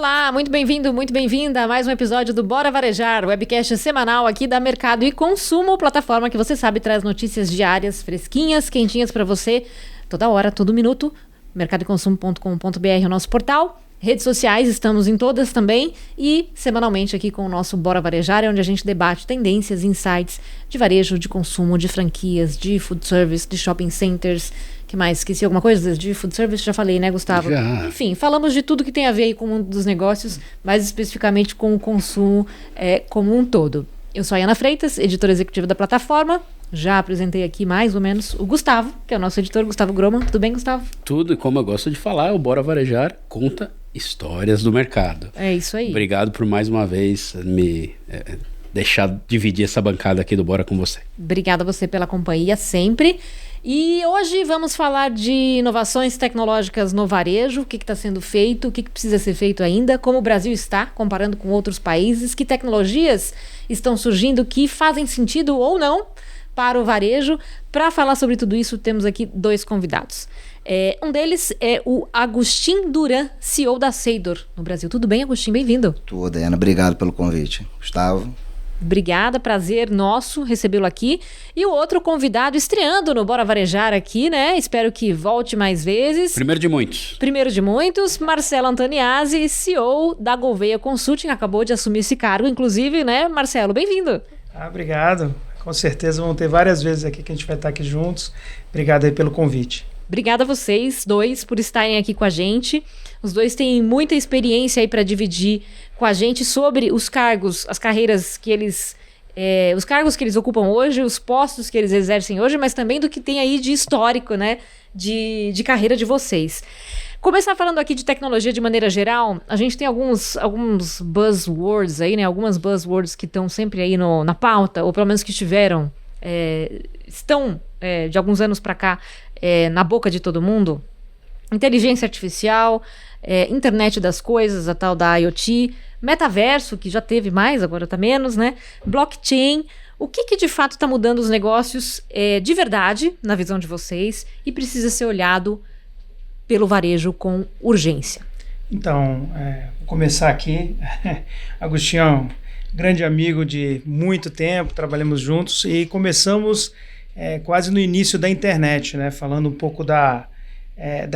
Olá, muito bem-vindo, muito bem-vinda a mais um episódio do Bora Varejar, webcast semanal aqui da Mercado e Consumo, plataforma que você sabe traz notícias diárias, fresquinhas, quentinhas para você, toda hora, todo minuto. mercadoeconsumo.com.br é o nosso portal. Redes sociais, estamos em todas também e semanalmente aqui com o nosso Bora Varejar, é onde a gente debate tendências, insights de varejo, de consumo, de franquias, de food service, de shopping centers. Que mais? Esqueci alguma coisa? De food service já falei, né, Gustavo? Já. Enfim, falamos de tudo que tem a ver aí com o mundo dos negócios, mais especificamente com o consumo como um todo. Eu sou a Ana Freitas, editora executiva da plataforma. Já apresentei aqui mais ou menos o Gustavo, que é o nosso editor, Gustavo Groman. Tudo bem, Gustavo? Tudo, e como eu gosto de falar, o Bora Varejar conta histórias do mercado. É isso aí. Obrigado por mais uma vez me deixar dividir essa bancada aqui do Bora com você. Obrigada a você pela companhia sempre. E hoje vamos falar de inovações tecnológicas no varejo, o que está sendo feito, o que precisa ser feito ainda, como o Brasil está, comparando com outros países, que tecnologias estão surgindo que fazem sentido ou não para o varejo. Para falar sobre tudo isso, temos aqui dois convidados. Um deles é o Agustin Duran, CEO da Seidor no Brasil. Tudo bem, Agustin? Bem-vindo. Tudo, Ana. Obrigado pelo convite. Gustavo. Obrigada, prazer nosso recebê-lo aqui. E o outro convidado estreando no Bora Varejar aqui, né? Espero que volte mais vezes. Primeiro de muitos. Primeiro de muitos, Marcelo Antoniazzi, CEO da Gouveia Consulting, acabou de assumir esse cargo, inclusive, né, Marcelo? Bem-vindo. Obrigado. Com certeza vão ter várias vezes aqui que a gente vai estar aqui juntos. Obrigado aí pelo convite. Obrigada a vocês dois por estarem aqui com a gente. Os dois têm muita experiência aí para dividir com a gente sobre os cargos, as carreiras que eles... os cargos que eles ocupam hoje, os postos que eles exercem hoje, mas também do que tem aí de histórico, né, de carreira de vocês. Começar falando aqui de tecnologia de maneira geral, a gente tem alguns buzzwords aí, né, algumas buzzwords que estão sempre aí na pauta, ou pelo menos que estão de alguns anos para cá na boca de todo mundo. Inteligência artificial, internet das coisas, a tal da IoT, metaverso, que já teve mais, agora está menos, né? Blockchain. O que de fato está mudando os negócios de verdade, na visão de vocês, e precisa ser olhado pelo varejo com urgência? Então, vou começar aqui. Agostinho é um grande amigo de muito tempo, trabalhamos juntos e começamos quase no início da internet, né? Falando um pouco da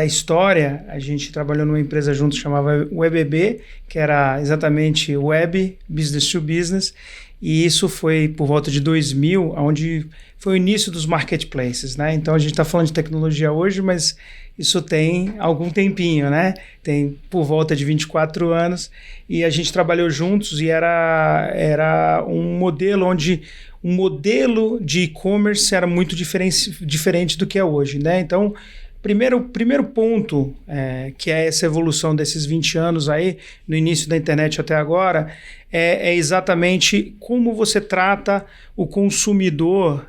história. A gente trabalhou numa empresa juntos que chamava WebB, que era exatamente Web, Business to Business, e isso foi por volta de 2000, onde foi o início dos marketplaces, né? Então a gente está falando de tecnologia hoje, mas isso tem algum tempinho, né? Tem por volta de 24 anos, e a gente trabalhou juntos e era um modelo onde um modelo de e-commerce era muito diferente do que é hoje, né? Então, primeiro ponto, que é essa evolução desses 20 anos aí, no início da internet até agora, é exatamente como você trata o consumidor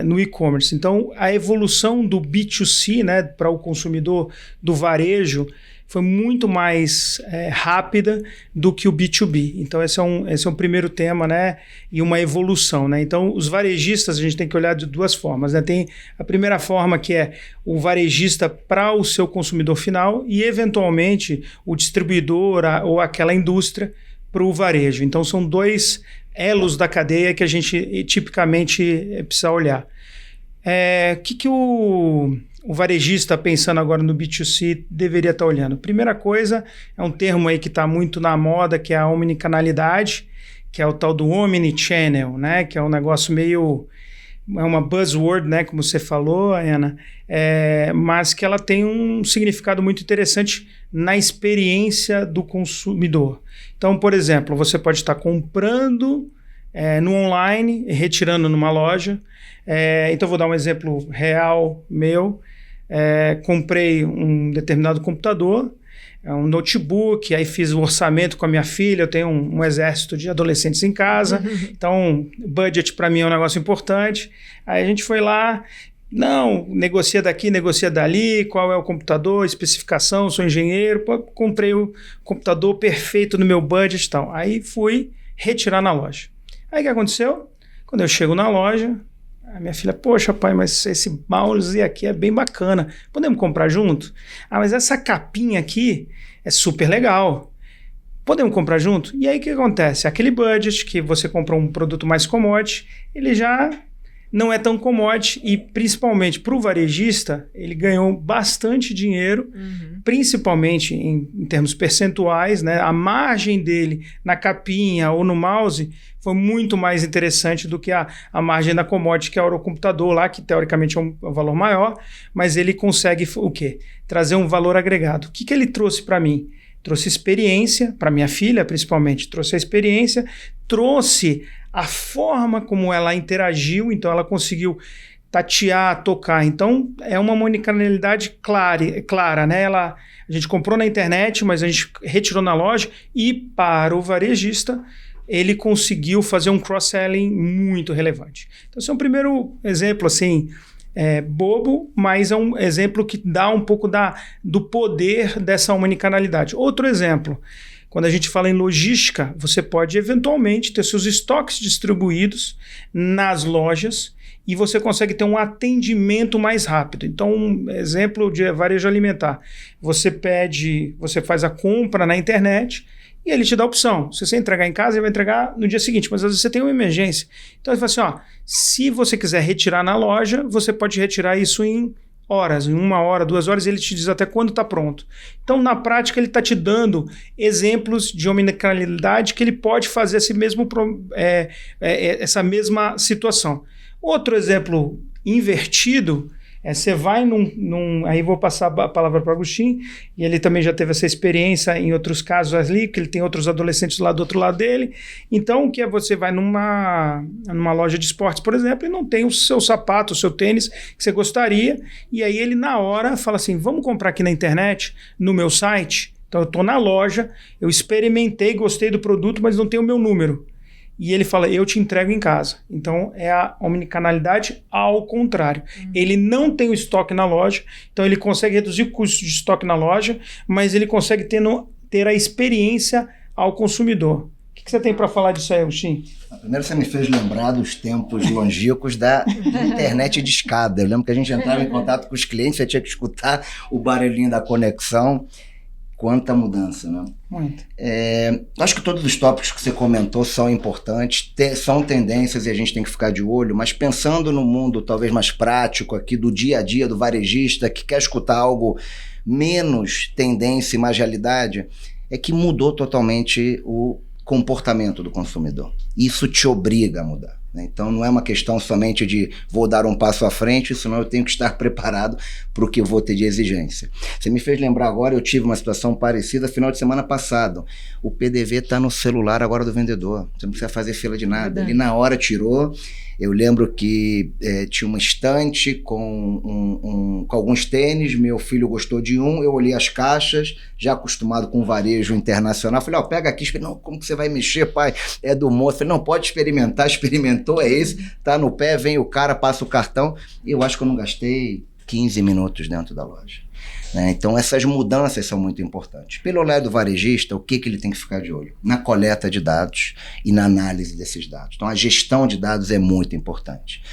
no e-commerce. Então, a evolução do B2C, né, para o consumidor do varejo foi muito mais rápida do que o B2B. Então, esse é um primeiro tema, né, e uma evolução, né? Então, os varejistas, a gente tem que olhar de duas formas, né? Tem a primeira forma, que é o varejista para o seu consumidor final e, eventualmente, o distribuidor ou aquela indústria para o varejo. Então, são dois elos da cadeia que a gente tipicamente precisa olhar. O que o varejista, pensando agora no B2C, deveria estar olhando? Primeira coisa, é um termo aí que está muito na moda, que é a omnicanalidade, que é o tal do omnichannel, né? Que é um negócio meio... é uma buzzword, né? Como você falou, Ana, mas que ela tem um significado muito interessante na experiência do consumidor. Então, por exemplo, você pode estar comprando no online e retirando numa loja. Então, vou dar um exemplo real meu. Comprei um determinado computador, um notebook, aí fiz o orçamento com a minha filha, eu tenho um exército de adolescentes em casa, então budget para mim é um negócio importante. Aí a gente foi lá, negocia daqui, negocia dali, qual é o computador, especificação, sou engenheiro, comprei o computador perfeito no meu budget e tal. Aí fui retirar na loja. Aí o que aconteceu? Quando eu chego na loja, a minha filha, poxa pai, mas esse mouse aqui é bem bacana, podemos comprar junto? Mas essa capinha aqui é super legal. Podemos comprar junto? E aí o que acontece? Aquele budget que você comprou um produto mais commodity, ele já não é tão commodity e principalmente para o varejista, ele ganhou bastante dinheiro, principalmente em termos percentuais, né? A margem dele na capinha ou no mouse foi muito mais interessante do que a margem da commodity, que é o computador lá, que teoricamente é um valor maior, mas ele consegue o quê? Trazer um valor agregado. O que ele trouxe para mim? Trouxe experiência, para minha filha principalmente, trouxe a experiência, trouxe a forma como ela interagiu, então ela conseguiu tatear, tocar. Então é uma omnicanalidade clara, né? A gente comprou na internet, mas a gente retirou na loja e para o varejista ele conseguiu fazer um cross-selling muito relevante. Então esse é um primeiro exemplo, assim, bobo, mas é um exemplo que dá um pouco do poder dessa omnicanalidade. Outro exemplo, quando a gente fala em logística, você pode eventualmente ter seus estoques distribuídos nas lojas e você consegue ter um atendimento mais rápido. Então, um exemplo de varejo alimentar. Você faz a compra na internet e ele te dá a opção. Se você entregar em casa, ele vai entregar no dia seguinte, mas às vezes você tem uma emergência. Então ele fala assim, se você quiser retirar na loja, você pode retirar isso em horas, em 1 hora, 2 horas, ele te diz até quando está pronto. Então, na prática, ele está te dando exemplos de omnicanalidade que ele pode fazer essa mesma situação. Outro exemplo invertido você vai aí vou passar a palavra para o Agostinho, e ele também já teve essa experiência em outros casos ali, que ele tem outros adolescentes lá do outro lado dele. Então, o que é você vai numa loja de esportes, por exemplo, e não tem o seu sapato, o seu tênis que você gostaria, e aí ele na hora fala assim, vamos comprar aqui na internet, no meu site? Então eu estou na loja, eu experimentei, gostei do produto, mas não tem o meu número. E ele fala, eu te entrego em casa. Então, é a omnicanalidade ao contrário. Ele não tem o estoque na loja, então ele consegue reduzir o custo de estoque na loja, mas ele consegue ter a experiência ao consumidor. O que você tem para falar disso aí, Agostinho? Primeiro você me fez lembrar dos tempos longínquos da internet de escada. Eu lembro que a gente entrava em contato com os clientes, você tinha que escutar o barulhinho da conexão. Quanta mudança, né? Muito. Acho que todos os tópicos que você comentou são importantes, são tendências e a gente tem que ficar de olho, mas pensando no mundo talvez mais prático aqui do dia a dia do varejista que quer escutar algo menos tendência e mais realidade, é que mudou totalmente o comportamento do consumidor. Isso te obriga a mudar. Então não é uma questão somente de vou dar um passo à frente, senão eu tenho que estar preparado para o que eu vou ter de exigência. Você me fez lembrar agora, eu tive uma situação parecida final de semana passado. O PDV está no celular agora do vendedor, você não precisa fazer fila de nada. Ele na hora tirou. Eu lembro que tinha uma estante com alguns tênis, meu filho gostou de um, eu olhei as caixas, já acostumado com varejo internacional, falei, pega aqui, não, como que você vai mexer, pai? É do moço. Falei, não, pode experimentar, experimentou, é esse, tá no pé, vem o cara, passa o cartão, e eu acho que eu não gastei 15 minutos dentro da loja. Então essas mudanças são muito importantes. Pelo lado do varejista, o que ele tem que ficar de olho? Na coleta de dados e na análise desses dados. Então a gestão de dados é muito importante.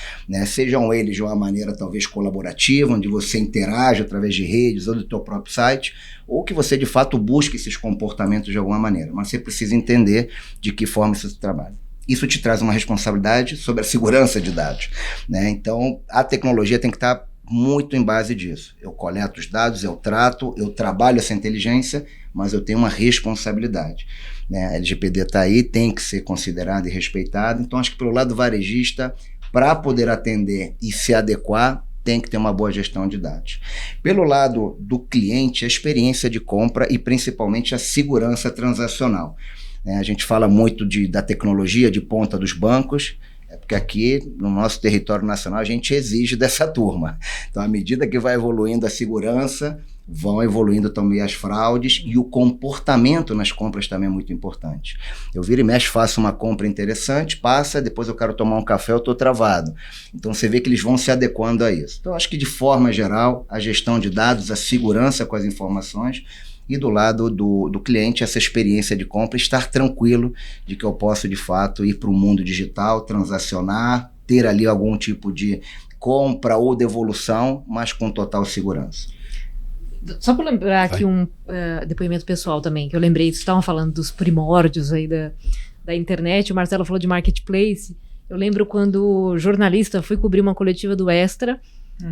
Sejam eles de uma maneira talvez colaborativa, onde você interage através de redes ou do teu próprio site, ou que você de fato busque esses comportamentos de alguma maneira. Mas você precisa entender de que forma isso se trabalha. Isso te traz uma responsabilidade sobre a segurança de dados. Então a tecnologia tem que estar muito em base disso. Eu coleto os dados, eu trato, eu trabalho essa inteligência, mas eu tenho uma responsabilidade. A LGPD está aí, tem que ser considerada e respeitada. Então, acho que pelo lado do varejista, para poder atender e se adequar, tem que ter uma boa gestão de dados. Pelo lado do cliente, a experiência de compra e principalmente a segurança transacional. A gente fala muito da tecnologia de ponta dos bancos, porque aqui no nosso território nacional a gente exige dessa turma. Então, à medida que vai evoluindo a segurança, vão evoluindo também as fraudes e o comportamento nas compras também é muito importante. Eu viro e mexo, faço uma compra interessante, passa, depois eu quero tomar um café, eu estou travado. Então você vê que eles vão se adequando a isso. Então acho que de forma geral, a gestão de dados, a segurança com as informações, e do lado do cliente, essa experiência de compra, estar tranquilo de que eu posso, de fato, ir para o mundo digital, transacionar, ter ali algum tipo de compra ou devolução, mas com total segurança. Só para lembrar aqui depoimento pessoal também, que eu lembrei, vocês estavam falando dos primórdios aí da internet, o Marcelo falou de marketplace. Eu lembro quando jornalista, fui cobrir uma coletiva do Extra,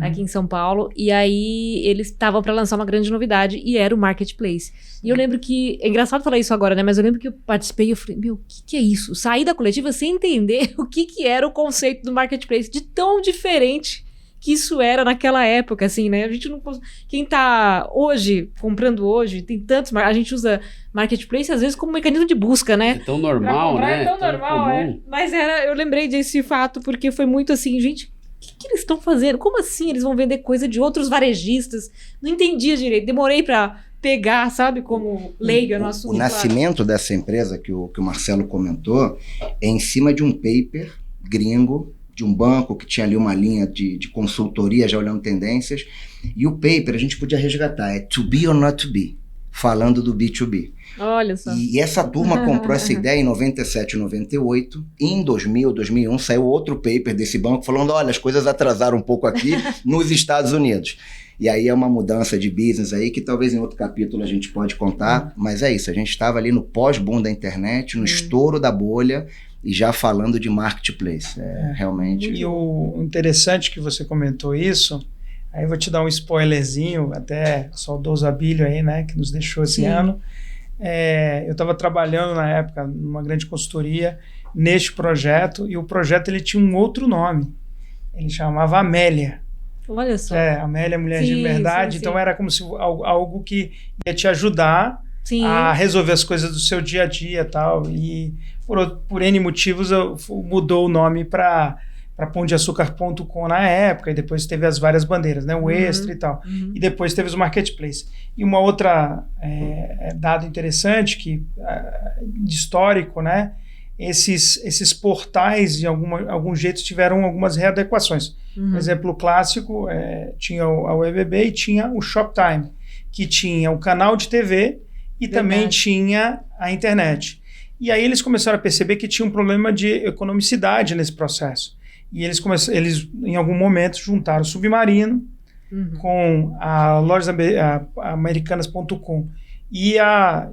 aqui em São Paulo, e aí eles estavam para lançar uma grande novidade, e era o marketplace. E eu lembro que, é engraçado falar isso agora, né, mas eu lembro que eu participei e eu falei, meu, o que é isso? Saí da coletiva sem entender o que era o conceito do marketplace, de tão diferente que isso era naquela época, assim, né? A gente não... Quem tá hoje, comprando hoje, tem tantos... A gente usa marketplace, às vezes, como mecanismo de busca, né? É tão normal, né? É tão normal, comum. Mas eu lembrei desse fato, porque foi muito assim, gente, o que eles estão fazendo? Como assim eles vão vender coisa de outros varejistas? Não entendia direito, demorei pra pegar, sabe, como leiga no assunto. O nascimento dessa empresa que o Marcelo comentou é em cima de um paper gringo, de um banco que tinha ali uma linha de consultoria, já olhando tendências, e o paper a gente podia resgatar, é To Be or Not To Be, falando do B2B. Olha só. E essa turma comprou essa ideia em 97, 98, e em 2000, 2001 saiu outro paper desse banco falando, olha, as coisas atrasaram um pouco aqui nos Estados Unidos. E aí é uma mudança de business aí que talvez em outro capítulo a gente pode contar, mas é isso, a gente estava ali no pós-boom da internet, no estouro da bolha, e já falando de marketplace, realmente... E o interessante que você comentou isso, aí eu vou te dar um spoilerzinho, até o saudoso Abílio aí, né, que nos deixou esse ano. Eu estava trabalhando na época numa grande consultoria neste projeto, e o projeto ele tinha um outro nome, ele chamava Amélia. Olha só. Amélia Mulher de Verdade, então era como se algo que ia te ajudar a resolver as coisas do seu dia a dia e tal, e por N motivos mudou o nome para pãodeaçucar.com na época, e depois teve as várias bandeiras, né, o Extra e tal, e depois teve os marketplace. E uma outra dado interessante, de histórico, né, esses portais de algum jeito tiveram algumas readequações. Um exemplo clássico, tinha a WebB e tinha o Shoptime, que tinha o canal de TV e também tinha a internet. E aí eles começaram a perceber que tinha um problema de economicidade nesse processo. E eles em algum momento, juntaram o Submarino com a lojasamericanas.com e a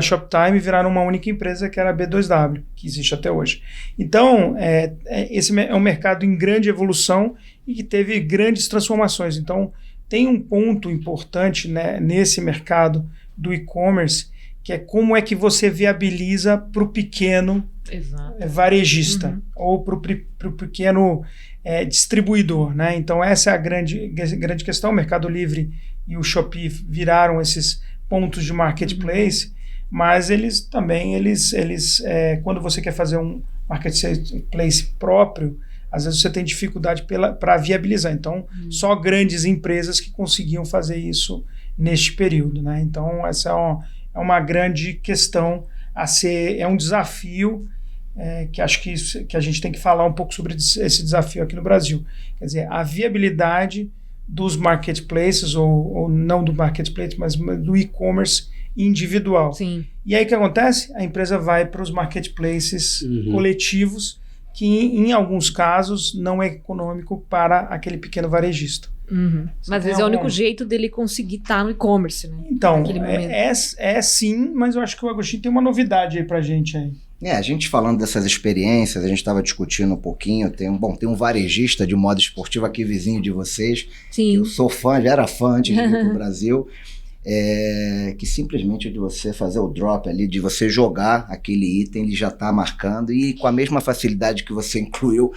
Shoptime, viraram uma única empresa, que era a B2W, que existe até hoje. Então, esse é um mercado em grande evolução e que teve grandes transformações. Então, tem um ponto importante, né, nesse mercado do e-commerce, que é como é que você viabiliza para o pequeno varejista ou para o pequeno distribuidor, né? Então essa é a grande questão. O Mercado Livre e o Shopee viraram esses pontos de marketplace, mas eles também, quando você quer fazer um marketplace próprio, às vezes você tem dificuldade para viabilizar. Então, só grandes empresas que conseguiam fazer isso neste período, né? Então, essa é uma grande questão a ser, é um desafio que acho que a gente tem que falar um pouco sobre esse desafio aqui no Brasil. Quer dizer, a viabilidade dos marketplaces, ou não do marketplace, mas do e-commerce individual. Sim. E aí o que acontece? A empresa vai para os marketplaces coletivos, que em alguns casos não é econômico para aquele pequeno varejista. Mas às vezes é o único jeito dele conseguir estar no e-commerce, né? Então, sim, mas eu acho que o Agostinho tem uma novidade aí pra gente aí. A gente falando dessas experiências, a gente estava discutindo um pouquinho, tem um varejista de moda esportiva aqui vizinho de vocês, Sim. que eu sou fã, já era fã antes de vir para o Brasil, que simplesmente de você fazer o drop ali, de você jogar aquele item, ele já está marcando, e com a mesma facilidade que você incluiu,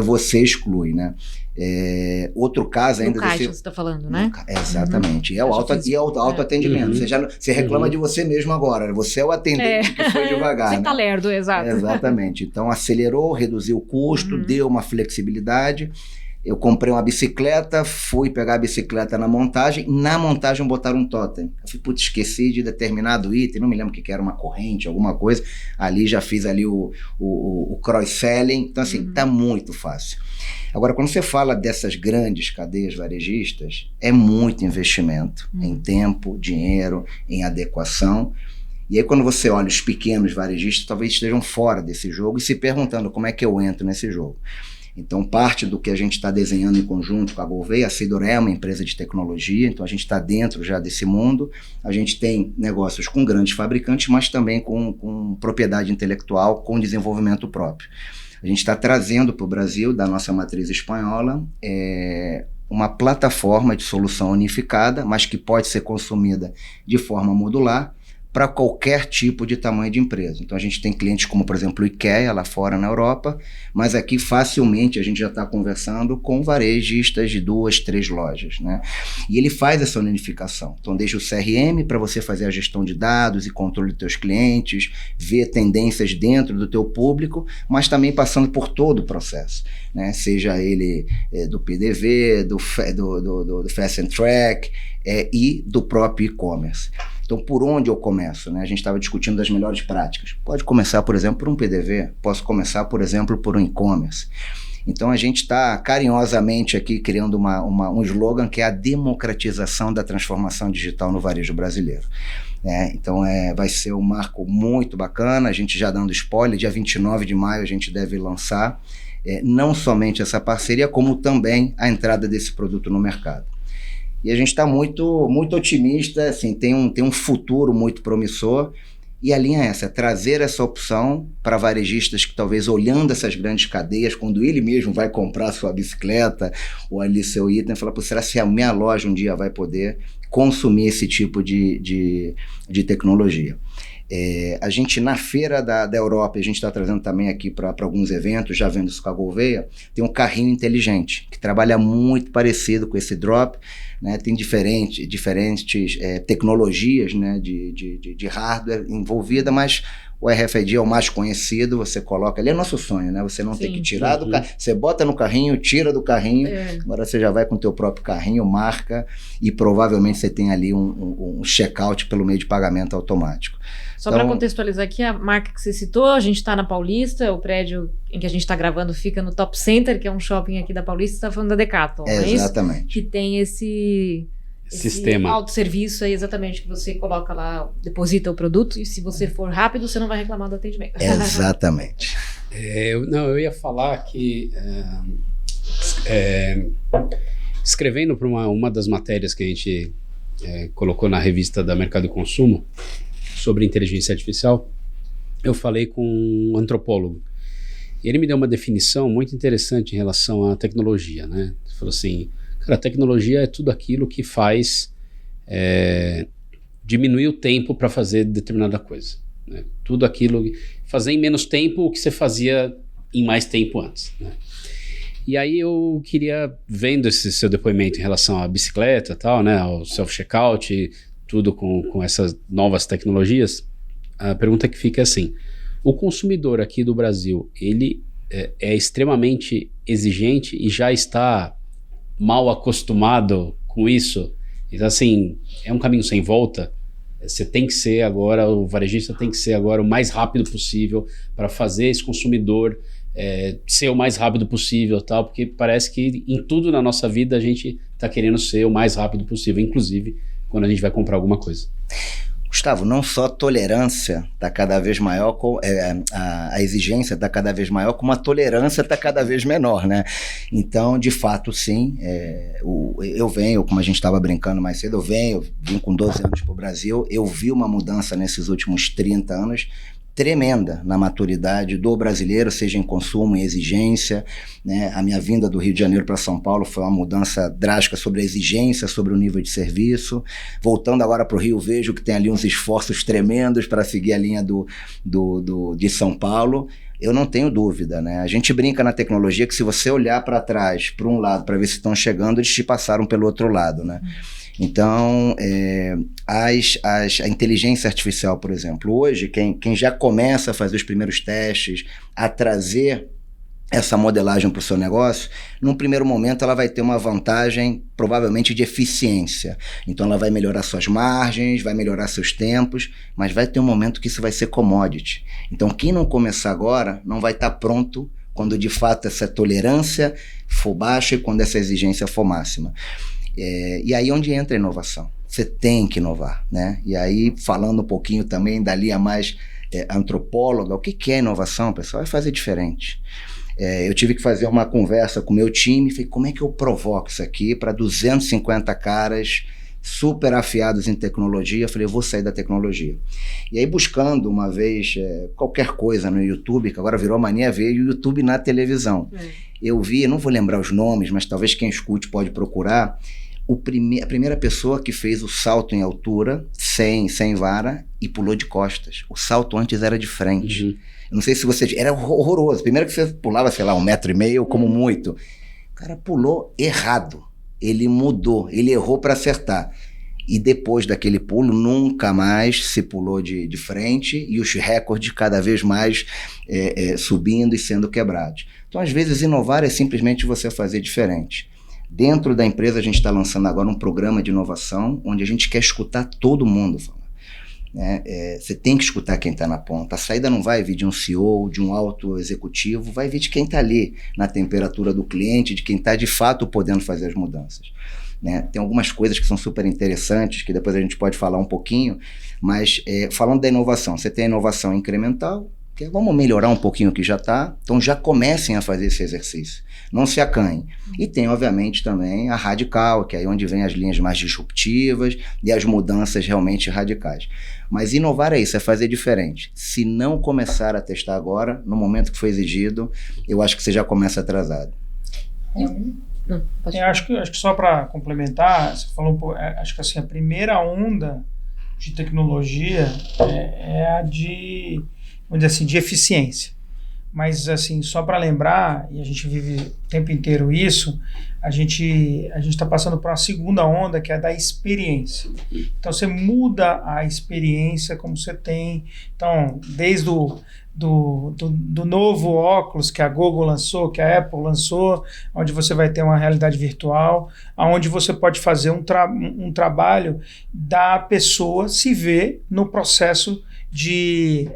você exclui, né? Outro caso ainda... No caixa você está falando, né? Exatamente. É o autoatendimento. Você reclama de você mesmo agora. Você é o atendente que foi devagar. Você tá lerdo, exato. Exatamente. Então, acelerou, reduziu o custo, deu uma flexibilidade. Eu comprei uma bicicleta, fui pegar a bicicleta na montagem botaram um totem. Eu falei, putz, esqueci de determinado item, não me lembro o que era, uma corrente, alguma coisa. Ali já fiz ali o cross-selling. Então, assim, tá muito fácil. Agora, quando você fala dessas grandes cadeias varejistas, é muito investimento em tempo, dinheiro, em adequação. E aí, quando você olha os pequenos varejistas, talvez estejam fora desse jogo e se perguntando como é que eu entro nesse jogo. Então, parte do que a gente está desenhando em conjunto com a Gouveia, a Seidor é uma empresa de tecnologia, então a gente está dentro já desse mundo. A gente tem negócios com grandes fabricantes, mas também com propriedade intelectual, com desenvolvimento próprio. A gente está trazendo para o Brasil, da nossa matriz espanhola, uma plataforma de solução unificada, mas que pode ser consumida de forma modular, para qualquer tipo de tamanho de empresa. Então a gente tem clientes como, por exemplo, o IKEA lá fora na Europa, mas aqui facilmente a gente já está conversando com varejistas de 2, 3 lojas, né? E ele faz essa unificação. Então desde o CRM para você fazer a gestão de dados e controle dos teus clientes, ver tendências dentro do teu público, mas também passando por todo o processo, né? Seja ele do PDV, do Fast and Track e do próprio e-commerce. Então, por onde eu começo, né? A gente estava discutindo das melhores práticas. Pode começar, por exemplo, por um PDV. Posso começar, por exemplo, por um e-commerce. Então, a gente está carinhosamente aqui criando um slogan que é a democratização da transformação digital no varejo brasileiro. Então, vai ser um marco muito bacana. A gente já dando spoiler, dia 29 de maio a gente deve lançar não somente essa parceria, como também a entrada desse produto no mercado. E a gente está muito, muito otimista, assim, tem um futuro muito promissor, e a linha é essa, trazer essa opção para varejistas que talvez olhando essas grandes cadeias, quando ele mesmo vai comprar sua bicicleta ou ali seu item, falar, será que a minha loja um dia vai poder consumir esse tipo de tecnologia? A gente, na feira da Europa, a gente está trazendo também aqui para alguns eventos, já vendo isso com a Gouveia, tem um carrinho inteligente, que trabalha muito parecido com esse drop, né? Tem diferentes tecnologias, né, de hardware envolvida, mas o RFID é o mais conhecido, você coloca ali, é nosso sonho, né? Você não tem que tirar do carrinho, você bota no carrinho, tira do carrinho, agora você já vai com o teu próprio carrinho, marca, e provavelmente você tem ali um check-out pelo meio de pagamento automático. Só para contextualizar aqui, a marca que você citou, a gente está na Paulista, o prédio em que a gente está gravando fica no Top Center, que é um shopping aqui da Paulista, você está falando da Decathlon, não é exatamente. Isso? Que tem esse sistema autosserviço aí, exatamente, que você coloca lá, deposita o produto, e se você for rápido, você não vai reclamar do atendimento. Exatamente. Eu ia falar que escrevendo para uma das matérias que a gente colocou na revista da Mercado e Consumo sobre inteligência artificial, eu falei com um antropólogo. E ele me deu uma definição muito interessante em relação à tecnologia, né? Ele falou assim, cara, a tecnologia é tudo aquilo que faz diminuir o tempo para fazer determinada coisa, né? Tudo aquilo, fazer em menos tempo o que você fazia em mais tempo antes, né? E aí eu queria, vendo esse seu depoimento em relação à bicicleta e tal, né, ao self-checkout, tudo com essas novas tecnologias, a pergunta que fica é assim, o consumidor aqui do Brasil, ele é extremamente exigente e já está mal acostumado com isso? Então, assim, é um caminho sem volta? Você tem que ser agora, o varejista tem que ser agora o mais rápido possível para fazer esse consumidor ser o mais rápido possível, tal, porque parece que em tudo na nossa vida a gente está querendo ser o mais rápido possível, inclusive quando a gente vai comprar alguma coisa. Gustavo, não só a tolerância está cada vez maior, a exigência está cada vez maior, como a tolerância está cada vez menor, né? Então, de fato, sim, eu venho, como a gente estava brincando mais cedo, eu vim com 12 anos para o Brasil, eu vi uma mudança nesses últimos 30 anos, tremenda na maturidade do brasileiro, seja em consumo, em exigência, né? A minha vinda do Rio de Janeiro para São Paulo foi uma mudança drástica sobre a exigência, sobre o nível de serviço. Voltando agora para o Rio, vejo que tem ali uns esforços tremendos para seguir a linha de São Paulo. Eu não tenho dúvida, né? A gente brinca na tecnologia que se você olhar para trás, para um lado, para ver se estão chegando, eles te passaram pelo outro lado, né? Então, a inteligência artificial, por exemplo, hoje, quem já começa a fazer os primeiros testes, a trazer essa modelagem para o seu negócio, num primeiro momento ela vai ter uma vantagem, provavelmente, de eficiência. Então, ela vai melhorar suas margens, vai melhorar seus tempos, mas vai ter um momento que isso vai ser commodity. Então, quem não começar agora não vai estar pronto quando, de fato, essa tolerância for baixa e quando essa exigência for máxima. E aí onde entra a inovação? Você tem que inovar, né? E aí, falando um pouquinho também da linha mais antropóloga, o que é inovação, pessoal? É fazer diferente. Eu tive que fazer uma conversa com o meu time, falei, como é que eu provoco isso aqui para 250 caras super afiados em tecnologia? Eu falei, eu vou sair da tecnologia. E aí buscando uma vez qualquer coisa no YouTube, que agora virou mania ver o YouTube na televisão. Eu vi, não vou lembrar os nomes, mas talvez quem escute pode procurar, a primeira pessoa que fez o salto em altura, sem vara, e pulou de costas. O salto antes era de frente. Uhum. Eu não sei se você... Era horroroso. Primeiro que você pulava, sei lá, 1,5 metro, como muito. O cara pulou errado. Ele mudou, ele errou para acertar. E depois daquele pulo, nunca mais se pulou de frente, e os recordes cada vez mais subindo e sendo quebrados. Então, às vezes, inovar é simplesmente você fazer diferente. Dentro da empresa, a gente está lançando agora um programa de inovação, onde a gente quer escutar todo mundo falar. Você tem que escutar quem está na ponta. A saída não vai vir de um CEO, de um alto executivo, vai vir de quem está ali, na temperatura do cliente, de quem está de fato podendo fazer as mudanças. Tem algumas coisas que são super interessantes, que depois a gente pode falar um pouquinho, mas falando da inovação, você tem a inovação incremental, que vamos melhorar um pouquinho o que já está, então já comecem a fazer esse exercício, não se acanhem. E tem, obviamente, também a radical, que é aí onde vem as linhas mais disruptivas e as mudanças realmente radicais. Mas inovar é isso, é fazer diferente. Se não começar a testar agora, no momento que foi exigido, eu acho que você já começa atrasado. Acho que só para complementar, você falou um pouco, acho que assim, a primeira onda de tecnologia é a de, vamos dizer assim, de eficiência. Mas assim, só para lembrar, e a gente vive o tempo inteiro isso, a gente está passando por uma segunda onda, que é a da experiência. Então você muda a experiência como você tem. Então, desde do novo óculos que a Google lançou, que a Apple lançou, onde você vai ter uma realidade virtual, onde você pode fazer um trabalho da pessoa se ver no processo de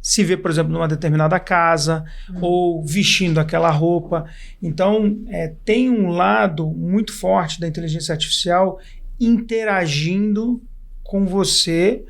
se ver, por exemplo, numa determinada casa, ou vestindo aquela roupa. Então, tem um lado muito forte da inteligência artificial interagindo com você.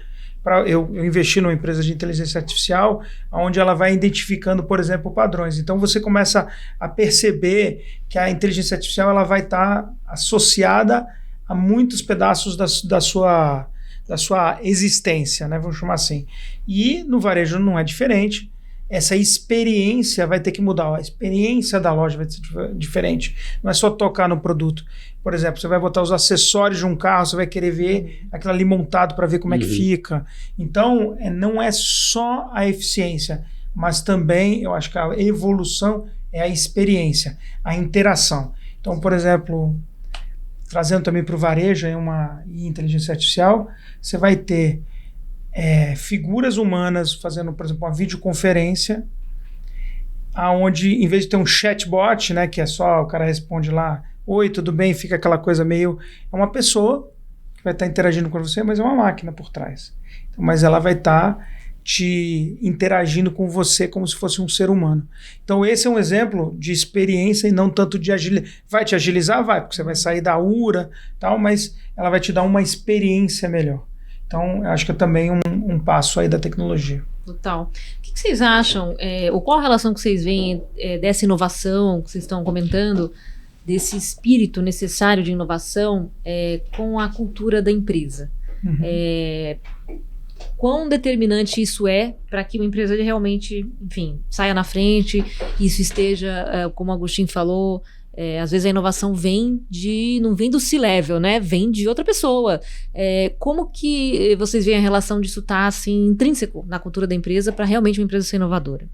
Eu investi numa empresa de inteligência artificial, onde ela vai identificando, por exemplo, padrões. Então, você começa a perceber que a inteligência artificial ela vai estar associada a muitos pedaços da sua existência, né? Vamos chamar assim. E no varejo não é diferente. Essa experiência vai ter que mudar. A experiência da loja vai ser diferente. Não é só tocar no produto. Por exemplo, você vai botar os acessórios de um carro, você vai querer ver aquilo ali montado para ver como é que fica. Então, não é só a eficiência, mas também, eu acho que a evolução é a experiência, a interação. Então, por exemplo, trazendo também para o varejo e inteligência artificial, você vai ter figuras humanas fazendo, por exemplo, uma videoconferência, onde, em vez de ter um chatbot, né, que é só o cara responde lá, oi, tudo bem, fica aquela coisa meio... É uma pessoa que vai estar interagindo com você, mas é uma máquina por trás. Então, mas ela vai estar te interagindo com você como se fosse um ser humano. Então esse é um exemplo de experiência e não tanto de agilidade. Vai te agilizar? Vai, porque você vai sair da URA, tal, mas ela vai te dar uma experiência melhor. Então eu acho que é também um passo aí da tecnologia. Total. O que vocês acham, ou qual a relação que vocês veem dessa inovação que vocês estão comentando, desse espírito necessário de inovação com a cultura da empresa? Quão determinante isso é para que uma empresa realmente, enfim, saia na frente, isso esteja, como o Agostinho falou, às vezes a inovação não vem do C-level, né? Vem de outra pessoa. Como que vocês veem a relação disso estar assim, intrínseco na cultura da empresa para realmente uma empresa ser inovadora?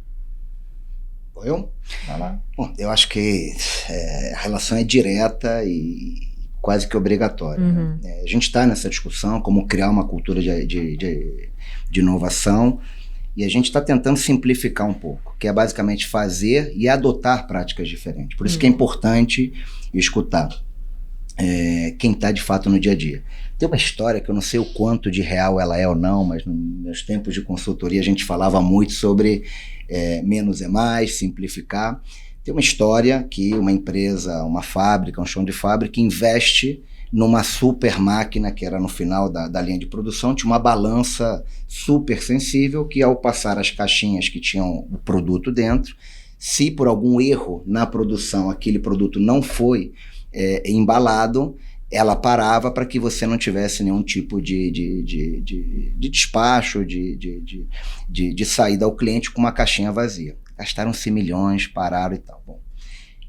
Bom, eu acho que a relação é direta e quase que obrigatória. A gente está nessa discussão, como criar uma cultura de inovação, e a gente está tentando simplificar um pouco, que é basicamente fazer e adotar práticas diferentes. Por isso que é importante escutar quem está de fato no dia a dia. Tem uma história que eu não sei o quanto de real ela é ou não, mas nos meus tempos de consultoria a gente falava muito sobre menos é mais, simplificar. Tem uma história que uma empresa, uma fábrica, um chão de fábrica, investe numa super máquina que era no final da linha de produção, tinha uma balança super sensível que, ao passar as caixinhas que tinham o produto dentro, se por algum erro na produção aquele produto não foi embalado, ela parava para que você não tivesse nenhum tipo de despacho, de saída ao cliente com uma caixinha vazia. Gastaram-se milhões, pararam e tal. Bom,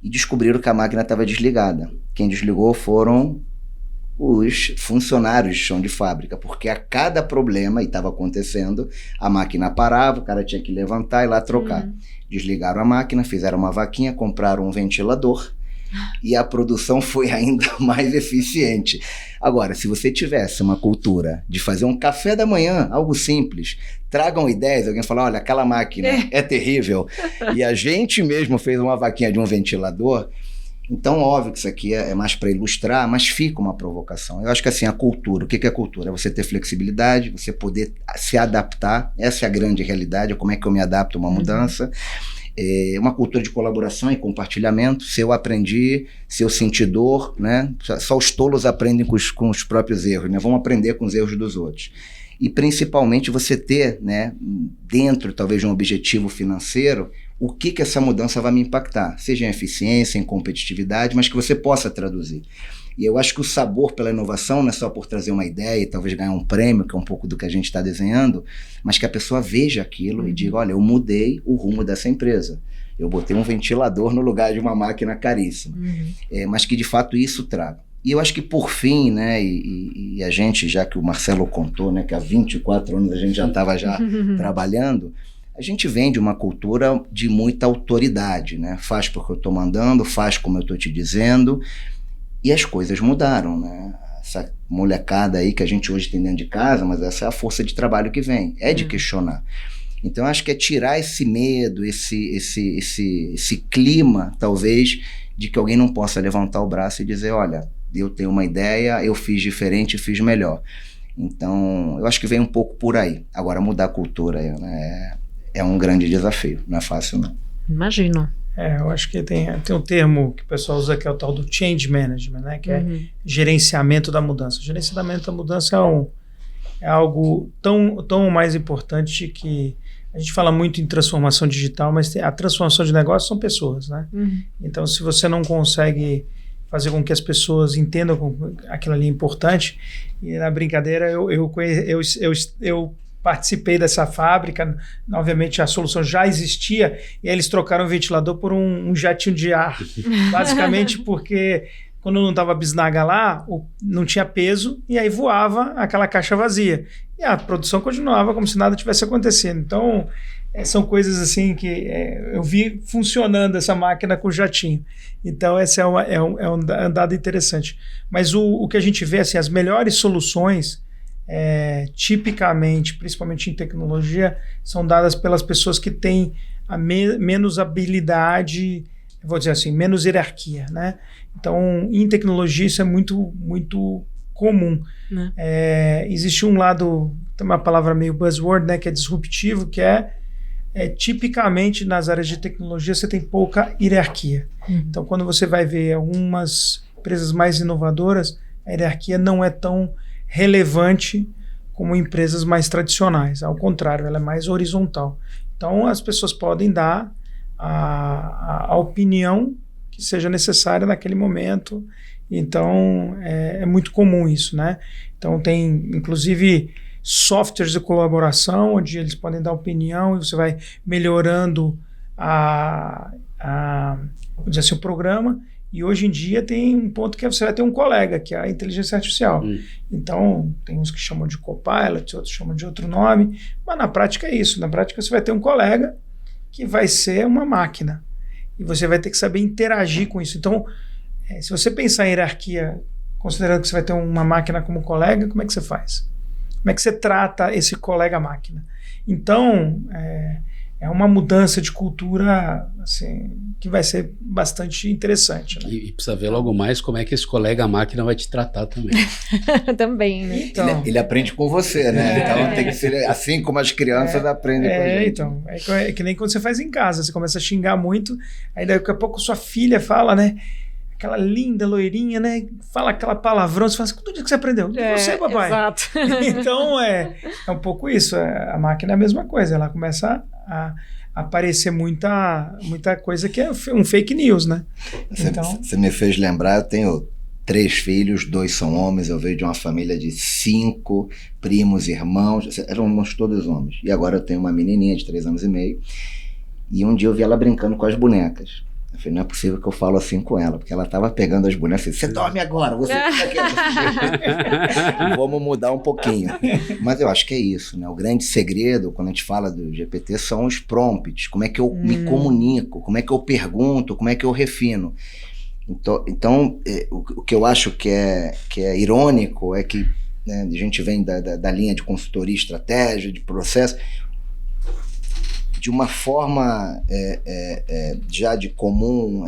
e descobriram que a máquina estava desligada. Quem desligou foram os funcionários de chão de fábrica, porque a cada problema, e estava acontecendo, a máquina parava, o cara tinha que levantar e ir lá trocar. Desligaram a máquina, fizeram uma vaquinha, compraram um ventilador e a produção foi ainda mais eficiente. Agora, se você tivesse uma cultura de fazer um café da manhã, algo simples, tragam ideias, alguém falar, olha, aquela máquina é terrível, e a gente mesmo fez uma vaquinha de um ventilador. Então, óbvio que isso aqui é mais para ilustrar, mas fica uma provocação. Eu acho que assim, a cultura, o que é cultura? É você ter flexibilidade, você poder se adaptar, essa é a grande realidade, como é que eu me adapto a uma mudança. Uma cultura de colaboração e compartilhamento. Se eu aprendi, se eu senti dor, né? Só os tolos aprendem com os próprios erros, né? Vamos aprender com os erros dos outros. E principalmente você ter, né, dentro talvez de um objetivo financeiro, o que essa mudança vai me impactar, seja em eficiência, em competitividade, mas que você possa traduzir. E eu acho que o sabor pela inovação não é só por trazer uma ideia e talvez ganhar um prêmio, que é um pouco do que a gente está desenhando, mas que a pessoa veja aquilo e diga, olha, eu mudei o rumo dessa empresa. Eu botei um ventilador no lugar de uma máquina caríssima. Mas que de fato isso traga. E eu acho que por fim, né, e a gente, já que o Marcelo contou, né, que há 24 anos a gente já estava trabalhando, a gente vem de uma cultura de muita autoridade, né? Faz porque eu estou mandando, faz como eu estou te dizendo, e as coisas mudaram, né? Essa molecada aí que a gente hoje tem dentro de casa, mas essa é a força de trabalho que vem, é de questionar. Então acho que é tirar esse medo, esse clima, talvez, de que alguém não possa levantar o braço e dizer, olha, eu tenho uma ideia, eu fiz diferente, fiz melhor. Então, eu acho que vem um pouco por aí. Agora, mudar a cultura, né, é um grande desafio, não é fácil, não. Imagino. Eu acho que tem um termo que o pessoal usa que é o tal do change management, né, que é gerenciamento da mudança. O gerenciamento da mudança é algo tão mais importante que a gente fala muito em transformação digital, mas a transformação de negócio são pessoas, né? Então, se você não consegue fazer com que as pessoas entendam que aquilo ali é importante, e na brincadeira eu participei dessa fábrica, obviamente a solução já existia, e aí eles trocaram o ventilador por um jatinho de ar, basicamente porque quando não estava bisnaga lá, não tinha peso, e aí voava aquela caixa vazia. E a produção continuava como se nada tivesse acontecendo. Então, são coisas assim que eu vi funcionando essa máquina com o jatinho. Então, esse é um dado interessante. Mas o que a gente vê, assim, as melhores soluções, tipicamente, principalmente em tecnologia, são dadas pelas pessoas que têm menos habilidade, vou dizer assim, menos hierarquia, né? Então, em tecnologia, isso é muito, muito comum. Existe um lado, tem uma palavra meio buzzword, né, que é disruptivo, que tipicamente nas áreas de tecnologia você tem pouca hierarquia. Então, quando você vai ver algumas empresas mais inovadoras, a hierarquia não é tão relevante como empresas mais tradicionais. Ao contrário, ela é mais horizontal. Então, as pessoas podem dar a opinião que seja necessária naquele momento. Então, é muito comum isso, né? Então, tem, inclusive, softwares de colaboração, onde eles podem dar opinião e você vai melhorando vou dizer assim, o programa. E hoje em dia tem um ponto que você vai ter um colega, que é a inteligência artificial. Então, tem uns que chamam de Copilot, outros chamam de outro nome, mas na prática é isso. Na prática você vai ter um colega que vai ser uma máquina. E você vai ter que saber interagir com isso. Então, se você pensar em hierarquia, considerando que você vai ter uma máquina como colega, como é que você faz? Como é que você trata esse colega máquina? Então, é uma mudança de cultura assim, que vai ser bastante interessante. Né? E precisa ver logo mais como é que esse colega máquina vai te tratar também. Também, né? Então, Ele aprende com você, né? Então tem que ser assim como as crianças aprendem com a gente. Então, é que nem quando você faz em casa, você começa a xingar muito, aí daqui a pouco sua filha fala, né? Aquela linda loirinha, né? Fala aquela palavrão, você fala assim, todo dia que você aprendeu? De você, papai. Exato. Então, é um pouco isso. A máquina é a mesma coisa, ela começa a aparecer muita coisa que é um fake news, né? Você me fez lembrar, eu tenho 3 filhos, 2 são homens, eu veio de uma família de 5 primos, irmãos, éramos todos homens. E agora eu tenho uma menininha de 3 anos e meio, e um dia eu vi ela brincando com as bonecas. Eu falei, não é possível que eu falo assim com ela, porque ela estava pegando as bonecas e disse, você dorme agora, você fica quieto. Vamos mudar um pouquinho. Mas eu acho que é isso, né? O grande segredo, quando a gente fala do GPT, são os prompts. Como é que eu me comunico, como é que eu pergunto, como é que eu refino. Então o que eu acho que é irônico é que, né, a gente vem da linha de consultoria, estratégia, de processo, de uma forma já de comum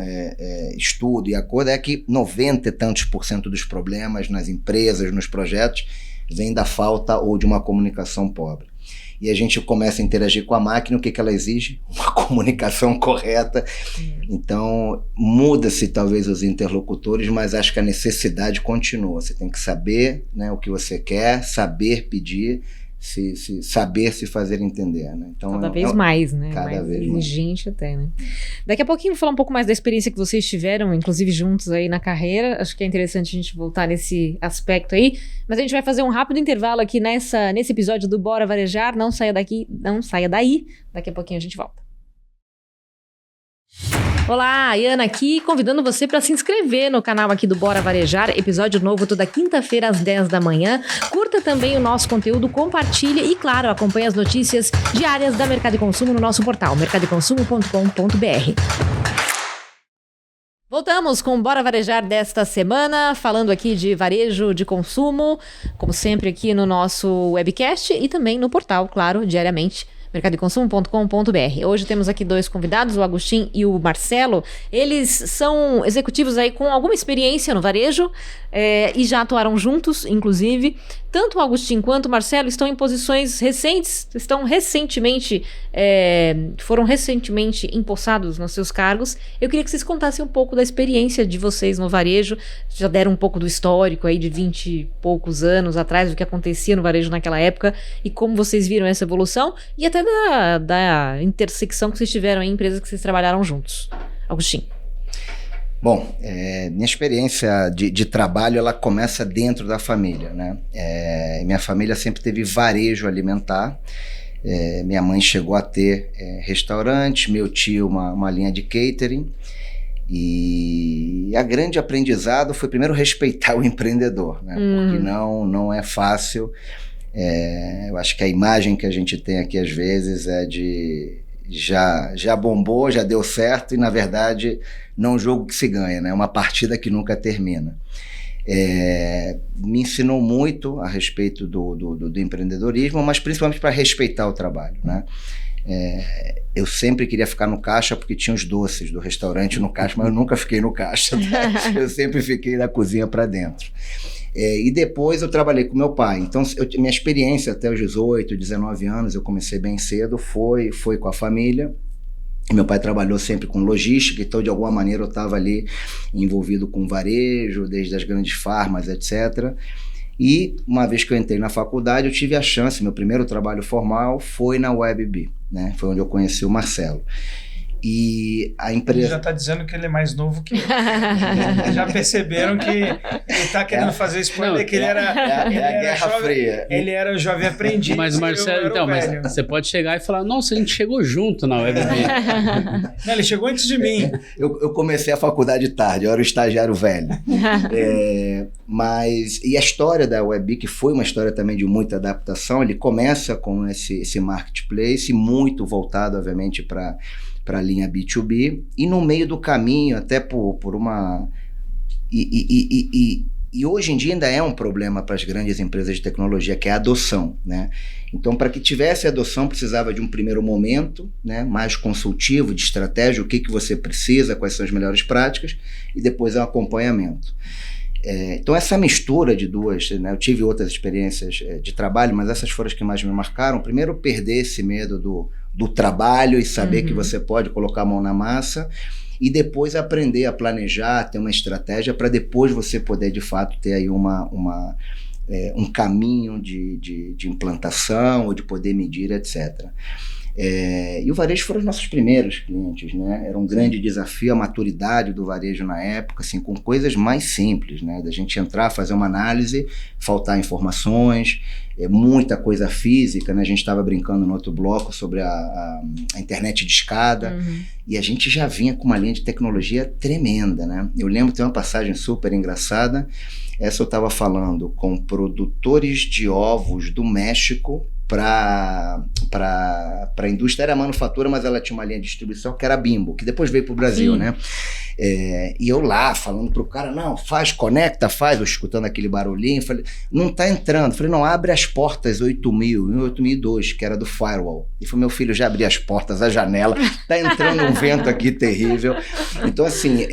estudo e acordo, é que 90 e tantos % dos problemas nas empresas, nos projetos, vem da falta ou de uma comunicação pobre. E a gente começa a interagir com a máquina, o que ela exige? Uma comunicação correta. Então, muda-se talvez os interlocutores, mas acho que a necessidade continua. Você tem que saber, né, o que você quer, saber pedir, saber se fazer entender, né? Então, cada vez mais, né? Cada mais vez exigente até, né? Daqui a pouquinho vou falar um pouco mais da experiência que vocês tiveram, inclusive juntos aí na carreira. Acho que é interessante a gente voltar nesse aspecto aí. Mas a gente vai fazer um rápido intervalo aqui nesse episódio do Bora Varejar. Não saia daqui, não saia daí. Daqui a pouquinho a gente volta. Olá, Ana aqui, convidando você para se inscrever no canal aqui do Bora Varejar, episódio novo toda quinta-feira às 10 da manhã. Curta também o nosso conteúdo, compartilhe e, claro, acompanhe as notícias diárias da Mercado e Consumo no nosso portal, mercadoeconsumo.com.br. Voltamos com o Bora Varejar desta semana, falando aqui de varejo de consumo, como sempre aqui no nosso webcast e também no portal, claro, diariamente, mercadoeconsumo.com.br. Hoje temos aqui 2 convidados, o Agustin e o Marcelo. Eles são executivos aí com alguma experiência no varejo e já atuaram juntos, inclusive. Tanto o Agustin quanto o Marcelo estão em posições recentes, foram recentemente empossados nos seus cargos. Eu queria que vocês contassem um pouco da experiência de vocês no varejo. Já deram um pouco do histórico aí de 20 e poucos anos atrás, do que acontecia no varejo naquela época e como vocês viram essa evolução e até da intersecção que vocês tiveram em empresas que vocês trabalharam juntos. Agustin. Bom, minha experiência de trabalho, ela começa dentro da família, né? Minha família sempre teve varejo alimentar. Minha mãe chegou a ter restaurante, meu tio uma linha de catering. E a grande aprendizado foi primeiro respeitar o empreendedor, né? Porque não é fácil. Eu acho que a imagem que a gente tem aqui às vezes é de já bombou, já deu certo e na verdade não é um jogo que se ganha, né? É uma partida que nunca termina. Me ensinou muito a respeito do empreendedorismo, mas principalmente para respeitar o trabalho, né? Eu sempre queria ficar no caixa porque tinha os doces do restaurante no caixa, mas eu nunca fiquei no caixa, tá? Eu sempre fiquei da cozinha para dentro. E depois eu trabalhei com meu pai, então minha experiência até os 18, 19 anos, eu comecei bem cedo, foi com a família. Meu pai trabalhou sempre com logística, então de alguma maneira eu estava ali envolvido com varejo, desde as grandes farmas, etc. E uma vez que eu entrei na faculdade, eu tive a chance, meu primeiro trabalho formal foi na WebBee, né? Foi onde eu conheci o Marcelo. E a empresa... Ele já está dizendo que ele é mais novo que eu. Já perceberam que ele está querendo fazer spoiler, que ele era... a Guerra Fria. Ele era o jovem aprendiz. Mas, Marcelo, então, mas você pode chegar e falar, nossa, a gente chegou junto na WebBee. Não, ele chegou antes de mim. Eu comecei a faculdade tarde, eu era o estagiário velho. E a história da WebBee, que foi uma história também de muita adaptação, ele começa com esse marketplace, muito voltado, obviamente, para a linha B2B, e no meio do caminho, até por uma... E E hoje em dia ainda é um problema para as grandes empresas de tecnologia, que é a adoção, né? Então, para que tivesse adoção, precisava de um primeiro momento, né, mais consultivo, de estratégia, o que você precisa, quais são as melhores práticas, e depois é um acompanhamento. Então, essa mistura de duas, né, eu tive outras experiências de trabalho, mas essas foram as que mais me marcaram. Primeiro, perder esse medo do trabalho e saber que você pode colocar a mão na massa, e depois aprender a planejar, ter uma estratégia para depois você poder, de fato, ter aí um caminho de implantação ou de poder medir, etc. E o varejo foram os nossos primeiros clientes, né? Era um grande desafio a maturidade do varejo na época, assim, com coisas mais simples, né? Da gente entrar, fazer uma análise, faltar informações, muita coisa física, né? A gente estava brincando no outro bloco sobre a internet de escada, e a gente já vinha com uma linha de tecnologia tremenda, né? Eu lembro, tem uma passagem super engraçada, essa eu estava falando com produtores de ovos do México para a indústria, era manufatura, mas ela tinha uma linha de distribuição que era Bimbo, que depois veio para o Brasil, né? E eu lá falando pro cara, não, conecta, eu escutando aquele barulhinho, falei, não tá entrando, falei, não, abre as portas 8000, em 8002, que era do firewall, e falei, meu filho, já abri as portas, a janela, tá entrando um vento aqui terrível. Então assim,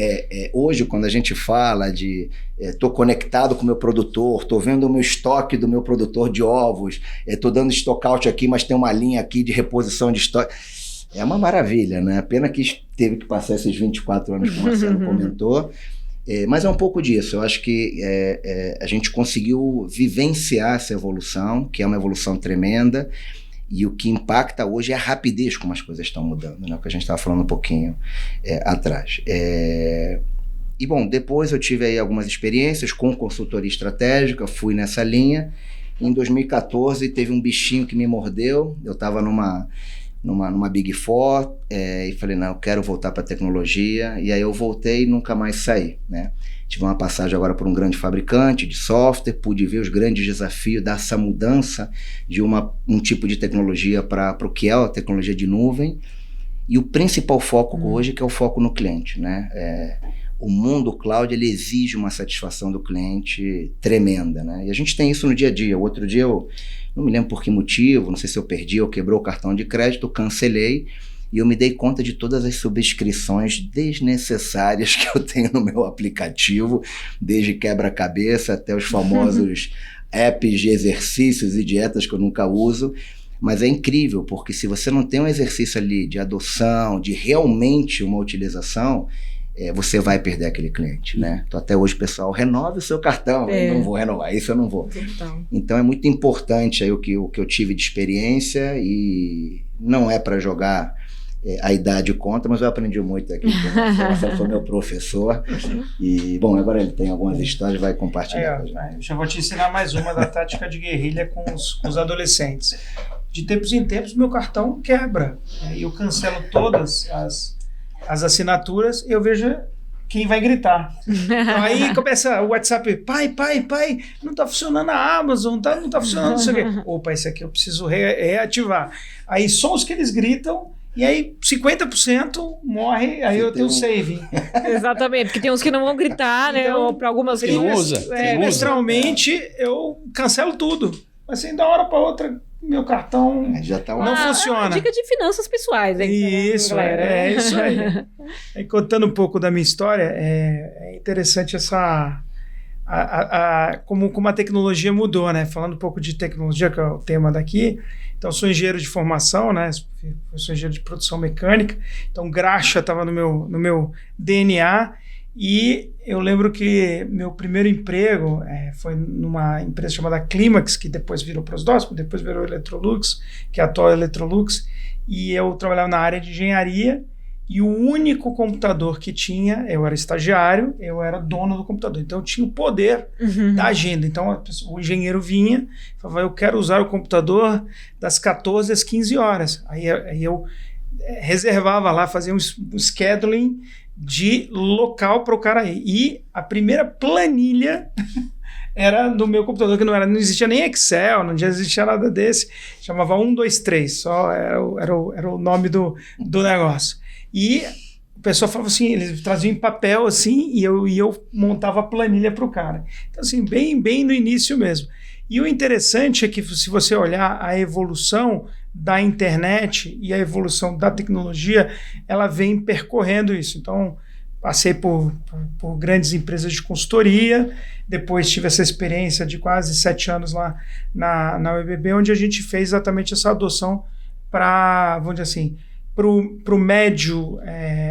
hoje quando a gente fala de tô conectado com o meu produtor, tô vendo o meu estoque do meu produtor de ovos, tô dando stock out aqui, mas tem uma linha aqui de reposição de estoque. É uma maravilha, né? Pena que teve que passar esses 24 anos, como o Marcelo comentou. Mas é um pouco disso. Eu acho que a gente conseguiu vivenciar essa evolução, que é uma evolução tremenda, e o que impacta hoje é a rapidez como as coisas estão mudando, né? O que a gente estava falando um pouquinho atrás. E, bom, depois eu tive aí algumas experiências com consultoria estratégica, fui nessa linha. Em 2014, teve um bichinho que me mordeu. Eu estava numa Big Four, e falei, não, eu quero voltar para a tecnologia. E aí eu voltei e nunca mais saí, né? Tive uma passagem agora por um grande fabricante de software, pude ver os grandes desafios dessa mudança de um tipo de tecnologia para o que é a tecnologia de nuvem. E o principal foco hoje, que é o foco no cliente, né? O mundo cloud, ele exige uma satisfação do cliente tremenda, né? E a gente tem isso no dia a dia. O outro dia eu não me lembro por que motivo, não sei se eu perdi ou quebrou o cartão de crédito, cancelei, e eu me dei conta de todas as subscrições desnecessárias que eu tenho no meu aplicativo, desde quebra-cabeça até os famosos apps de exercícios e dietas que eu nunca uso. Mas é incrível, porque se você não tem um exercício ali de adoção, de realmente uma utilização, você vai perder aquele cliente, né? Então, até hoje, pessoal, renove o seu cartão. Eu não vou renovar, isso eu não vou. Então, é muito importante aí o que eu tive de experiência, e não é para jogar a idade contra, mas eu aprendi muito aqui. O Marcelo foi meu professor. E, bom, agora ele tem algumas histórias, vai compartilhar. Eu já vou te ensinar mais uma da tática de guerrilha com os adolescentes. De tempos em tempos, meu cartão quebra. Eu cancelo todas as assinaturas, eu vejo quem vai gritar. Então, aí começa o WhatsApp, pai, não tá funcionando a Amazon, não tá funcionando isso aqui. Opa, esse aqui eu preciso reativar. Aí só os que eles gritam, e aí 50% morre, aí eu tenho saving. Exatamente, porque tem uns que não vão gritar, né? Ou para algumas que não usa. Trimestralmente eu cancelo tudo. Mas assim, da hora para outra, meu cartão já tá não funciona. Dica de finanças pessoais, hein? Isso, isso aí. Aí, contando um pouco da minha história, é interessante como a tecnologia mudou, né? Falando um pouco de tecnologia, que é o tema daqui. Então, sou engenheiro de formação, né? Sou engenheiro de produção mecânica. Então, graxa estava no meu DNA. E eu lembro que meu primeiro emprego foi numa empresa chamada Climax, que depois virou Prosdóximo, depois virou Electrolux, que é a atual Electrolux, e eu trabalhava na área de engenharia, e o único computador que tinha, eu era estagiário, eu era dono do computador, então eu tinha o poder da agenda. Então o engenheiro vinha e falava, eu quero usar o computador das 14 às 15 horas. Aí eu reservava lá, fazia um scheduling de local para o cara ir. E a primeira planilha era no meu computador, que não existia nem Excel, não existia nada desse, chamava 123, só era o nome do negócio. E pessoal falava assim, eles traziam em papel assim, e eu montava a planilha para o cara. Então, assim, bem no início mesmo. E o interessante é que, se você olhar a evolução da internet e a evolução da tecnologia, ela vem percorrendo isso. Então, passei por grandes empresas de consultoria, depois tive essa experiência de quase 7 anos lá na UEBB, onde a gente fez exatamente essa adoção para, vamos dizer assim, para o médio,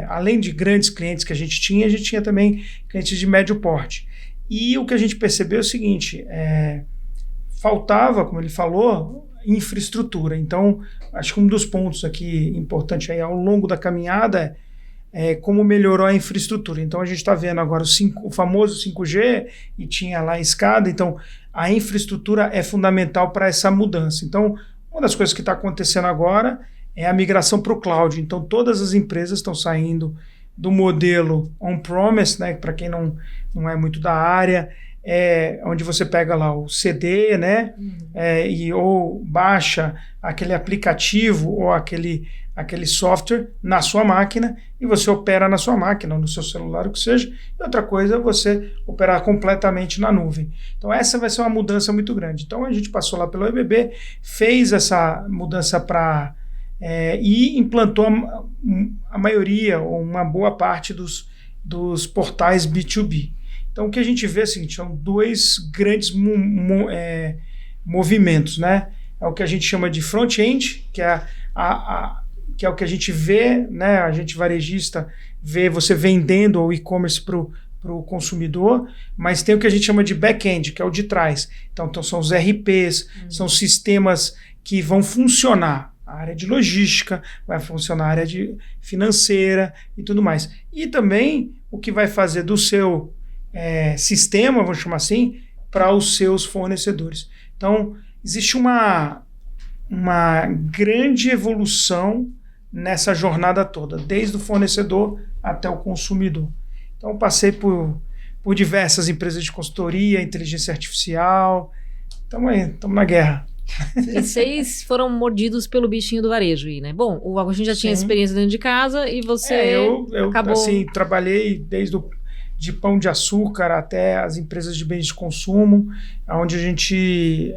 além de grandes clientes que a gente tinha também clientes de médio porte. E o que a gente percebeu é o seguinte, faltava, como ele falou, infraestrutura. Então, acho que um dos pontos aqui importantes aí ao longo da caminhada é como melhorou a infraestrutura. Então, a gente está vendo agora o famoso 5G e tinha lá a escada. Então, a infraestrutura é fundamental para essa mudança. Então, uma das coisas que está acontecendo agora é a migração para o cloud. Então, todas as empresas estão saindo do modelo on-premise, né? Para quem não é muito da área, onde você pega lá o CD, né? Ou baixa aquele aplicativo ou aquele software na sua máquina e você opera na sua máquina, ou no seu celular, o que seja. E outra coisa é você operar completamente na nuvem. Então essa vai ser uma mudança muito grande. Então a gente passou lá pelo EBB, fez essa mudança e implantou a maioria, ou uma boa parte dos portais B2B. Então, o que a gente vê é o seguinte, são 2 grandes movimentos, né? É o que a gente chama de front-end, que é o que a gente vê, né? A gente varejista vê você vendendo o e-commerce para o consumidor, mas tem o que a gente chama de back-end, que é o de trás. Então são os RPs, são sistemas que vão funcionar. A área de logística, vai funcionar a área de financeira e tudo mais. E também o que vai fazer do seu sistema, vamos chamar assim, para os seus fornecedores. Então, existe uma grande evolução nessa jornada toda, desde o fornecedor até o consumidor. Então, passei por diversas empresas de consultoria, inteligência artificial, estamos na guerra. E vocês foram mordidos pelo bichinho do varejo aí, né? Bom, o Agostinho já tinha experiência dentro de casa e você eu acabou... assim, trabalhei desde de pão de açúcar até as empresas de bens de consumo, onde a gente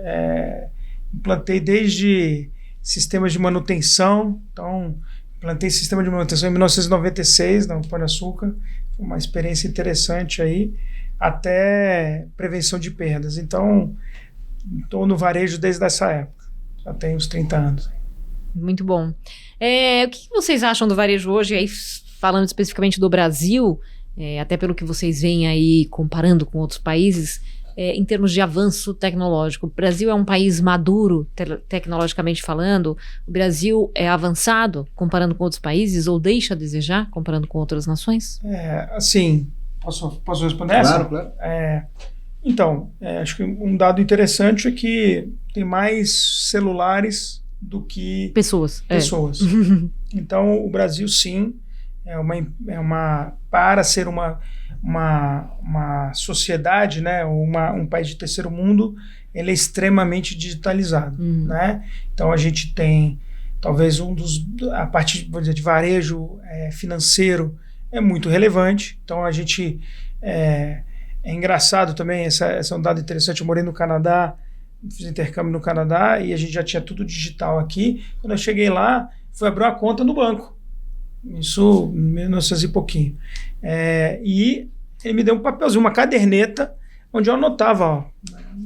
implantei desde sistemas de manutenção. Então, implantei sistema de manutenção em 1996 no Pão de Açúcar, foi uma experiência interessante aí, até prevenção de perdas. Então, estou no varejo desde essa época, já tenho uns 30 anos. Muito bom. O que vocês acham do varejo hoje, aí, falando especificamente do Brasil, até pelo que vocês veem aí, comparando com outros países, em termos de avanço tecnológico? O Brasil é um país maduro, tecnologicamente falando? O Brasil é avançado, comparando com outros países, ou deixa a desejar, comparando com outras nações? Assim, posso responder essa? Claro. Então, acho que um dado interessante é que tem mais celulares do que pessoas. Então, o Brasil, sim, para ser uma sociedade, né, um país de terceiro mundo, ele é extremamente digitalizado, né? Então a gente tem talvez a parte, vou dizer, de varejo financeiro é muito relevante. Então a gente é engraçado também, essa é um dado interessante. Eu morei no Canadá, fiz intercâmbio no Canadá e a gente já tinha tudo digital aqui. Quando eu cheguei lá, fui abrir uma conta no banco. Isso em 1900 e pouquinho. E ele me deu um papelzinho, uma caderneta, onde eu anotava,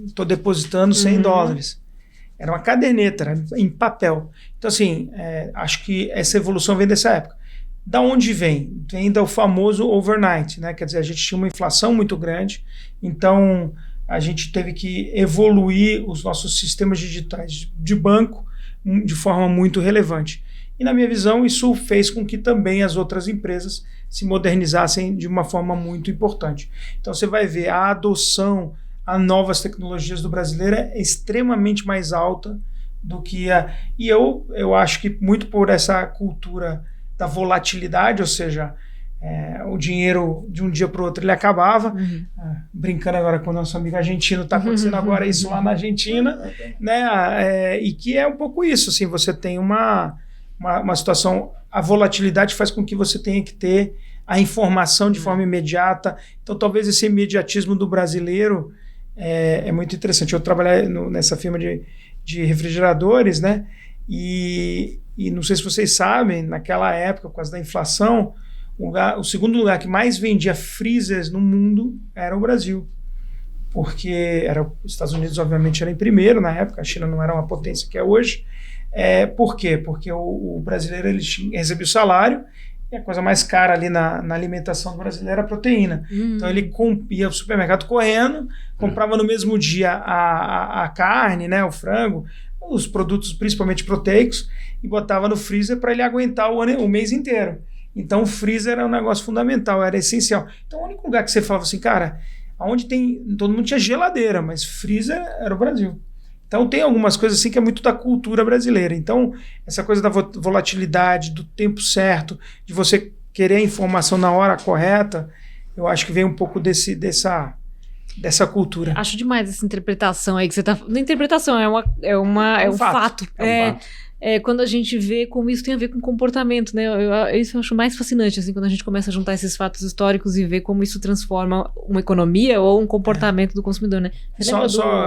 estou depositando $100. Era uma caderneta, era em papel. Então, assim, acho que essa evolução vem dessa época. Da onde vem? Vem do famoso overnight, né? Quer dizer, a gente tinha uma inflação muito grande, então a gente teve que evoluir os nossos sistemas digitais de banco de forma muito relevante. E, na minha visão, isso fez com que também as outras empresas se modernizassem de uma forma muito importante. Então, você vai ver a adoção a novas tecnologias do brasileiro é extremamente mais alta do que a... E eu acho que muito por essa cultura da volatilidade, ou seja, o dinheiro de um dia para o outro ele acabava. Brincando agora com o nosso amigo argentino, está acontecendo agora isso lá na Argentina, né? E que é um pouco isso, assim, você tem uma situação a volatilidade faz com que você tenha que ter a informação de forma imediata. Então, talvez esse imediatismo do brasileiro é muito interessante. Eu trabalhei nessa firma de refrigeradores, né? E não sei se vocês sabem, naquela época, por causa da inflação, o segundo lugar que mais vendia freezers no mundo era o Brasil. Porque os Estados Unidos, obviamente, era em primeiro na época, a China não era uma potência que é hoje. Por quê? Porque o brasileiro ele recebia o salário, e a coisa mais cara ali na alimentação do brasileiro era a proteína. Então ele ia ao supermercado correndo, comprava no mesmo dia a carne, né, o frango, os produtos principalmente proteicos, e botava no freezer para ele aguentar o mês inteiro. Então o freezer era um negócio fundamental, era essencial. Então o único lugar que você falava assim, cara, onde todo mundo tinha geladeira, mas freezer era o Brasil. Então tem algumas coisas assim que é muito da cultura brasileira. Então essa coisa da volatilidade, do tempo certo, de você querer a informação na hora correta, eu acho que vem um pouco dessa cultura. Acho demais essa interpretação aí que você tá... Não é interpretação, é um fato. É um fato. Quando a gente vê como isso tem a ver com comportamento, né? Isso eu acho mais fascinante, assim, quando a gente começa a juntar esses fatos históricos e ver como isso transforma uma economia ou um comportamento do consumidor, né?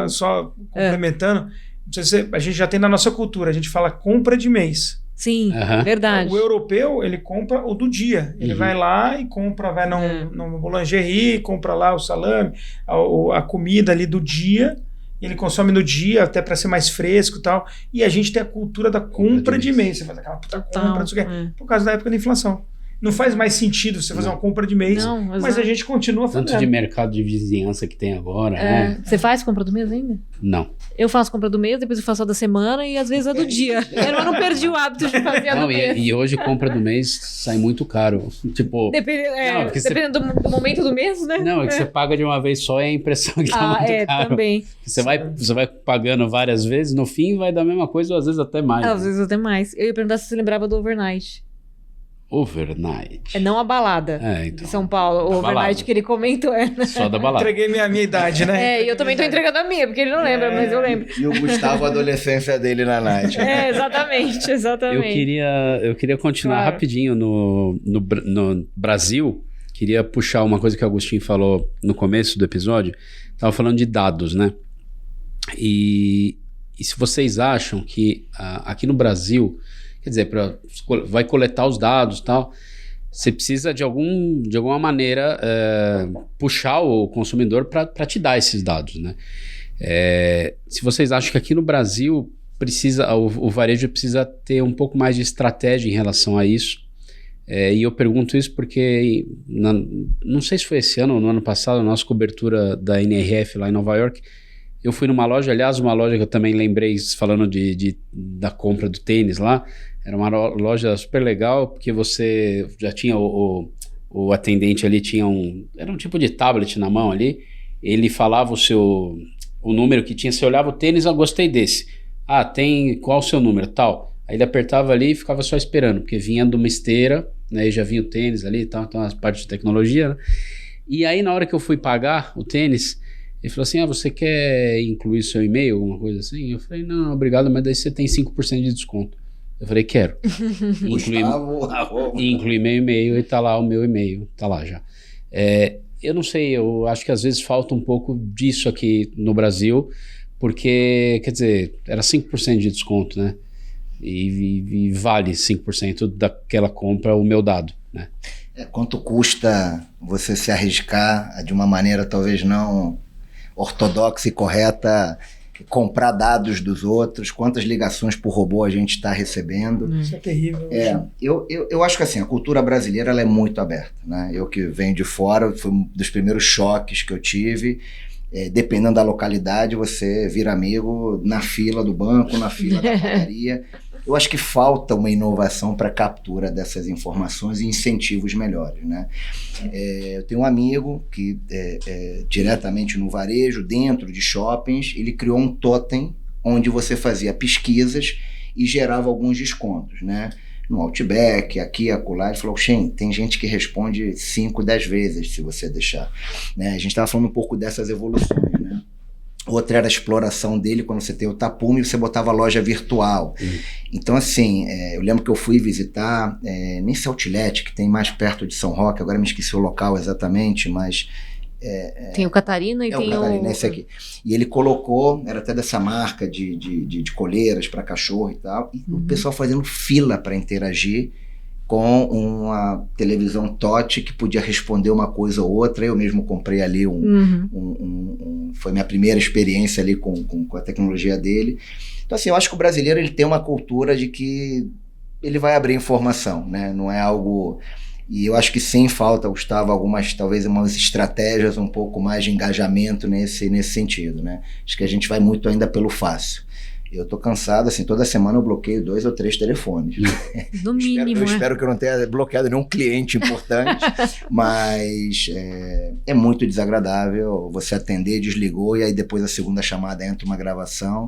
Só complementando, não sei se a gente já tem na nossa cultura, a gente fala compra de mês. Sim, verdade. O europeu, ele compra o do dia. Ele vai lá e compra, vai no boulangerie, compra lá o salame, a comida ali do dia. Ele consome no dia, até para ser mais fresco e tal. E a gente tem a cultura da compra de mês. Você faz aquela puta compra, não sei o quê, por causa da época da inflação. Não faz mais sentido você fazer uma compra de mês, mas a gente continua fazendo. Tanto de mercado de vizinhança que tem agora, né? Você faz compra do mês ainda? Não. Eu faço compra do mês, depois eu faço a da semana e às vezes a do dia. Eu não perdi o hábito de fazer a do mês. E hoje compra do mês sai muito caro. Tipo... Dependendo do momento do mês, né? Não, é que você paga de uma vez só e a impressão que tá muito caro. Também. Você vai pagando várias vezes, no fim vai dar a mesma coisa ou às vezes até mais. Às vezes até mais. Eu ia perguntar se você lembrava do overnight. Overnight. Não a balada então, de São Paulo. O overnight balada. Que ele comentou. Só da balada. Entreguei minha idade, né? E eu também tô entregando a minha, porque ele não lembra, mas eu lembro. E o Gustavo, a adolescência dele na night. Exatamente. Eu queria continuar rapidinho no Brasil. Queria puxar uma coisa que o Agostinho falou no começo do episódio. Tava falando de dados, né? E se vocês acham que aqui no Brasil... Quer dizer, vai coletar os dados e tal, você precisa de alguma maneira puxar o consumidor para te dar esses dados, né? Se vocês acham que aqui no Brasil o varejo precisa ter um pouco mais de estratégia em relação a isso, e eu pergunto isso porque, não sei se foi esse ano ou no ano passado, a nossa cobertura da NRF lá em Nova York, eu fui numa loja, aliás, uma loja que eu também lembrei falando da compra do tênis lá. Era uma loja super legal, porque você já tinha o atendente ali, era um tipo de tablet na mão ali, ele falava o número que tinha, você olhava o tênis, eu gostei desse. Qual o seu número? Tal. Aí ele apertava ali e ficava só esperando, porque vinha de uma esteira, né, e já vinha o tênis ali e tal, então as partes de tecnologia, né? E aí na hora que eu fui pagar o tênis, ele falou assim, você quer incluir seu e-mail, alguma coisa assim? Eu falei, não, obrigado, mas daí você tem 5% de desconto. Eu falei, quero. Incluí meu e-mail e tá lá o meu e-mail, tá lá já. Eu não sei, eu acho que às vezes falta um pouco disso aqui no Brasil, porque, quer dizer, era 5% de desconto, né? E vale 5% daquela compra o meu dado, né? Quanto custa você se arriscar de uma maneira talvez não ortodoxa e correta, comprar dados dos outros, quantas ligações por robô a gente está recebendo. Isso é terrível. Eu acho que assim, a cultura brasileira ela é muito aberta, né? Eu que venho de fora, foi um dos primeiros choques que eu tive. Dependendo da localidade, você vira amigo na fila do banco, na fila da padaria. Eu acho que falta uma inovação para captura dessas informações e incentivos melhores, né? Eu tenho um amigo que, diretamente no varejo, dentro de shoppings, ele criou um totem onde você fazia pesquisas e gerava alguns descontos, né? No Outback, aqui, acolá, ele falou, tem gente que responde 5, 10 vezes se você deixar, né? A gente estava falando um pouco dessas evoluções, né? Outra era a exploração dele, quando você tem o tapume, você botava loja virtual. Então, assim, eu lembro que eu fui visitar, nesse outlet que tem mais perto de São Roque, agora me esqueci o local exatamente, mas... tem o Catarina e tem o Catarina, esse aqui. E ele colocou, era até dessa marca de coleiras para cachorro e tal, e o pessoal fazendo fila para interagir com uma televisão touch que podia responder uma coisa ou outra. Eu mesmo comprei ali foi minha primeira experiência ali com a tecnologia dele. Então, assim, eu acho que o brasileiro ele tem uma cultura de que ele vai abrir informação, né? Não é algo... E eu acho que sim, falta, Gustavo, talvez umas estratégias um pouco mais de engajamento nesse sentido, né? Acho que a gente vai muito ainda pelo fácil. Eu tô cansado, assim, toda semana eu bloqueio 2 ou 3 telefones. No mínimo, eu espero que eu não tenha bloqueado nenhum cliente importante, mas é muito desagradável você atender, desligou, e aí depois a segunda chamada entra uma gravação.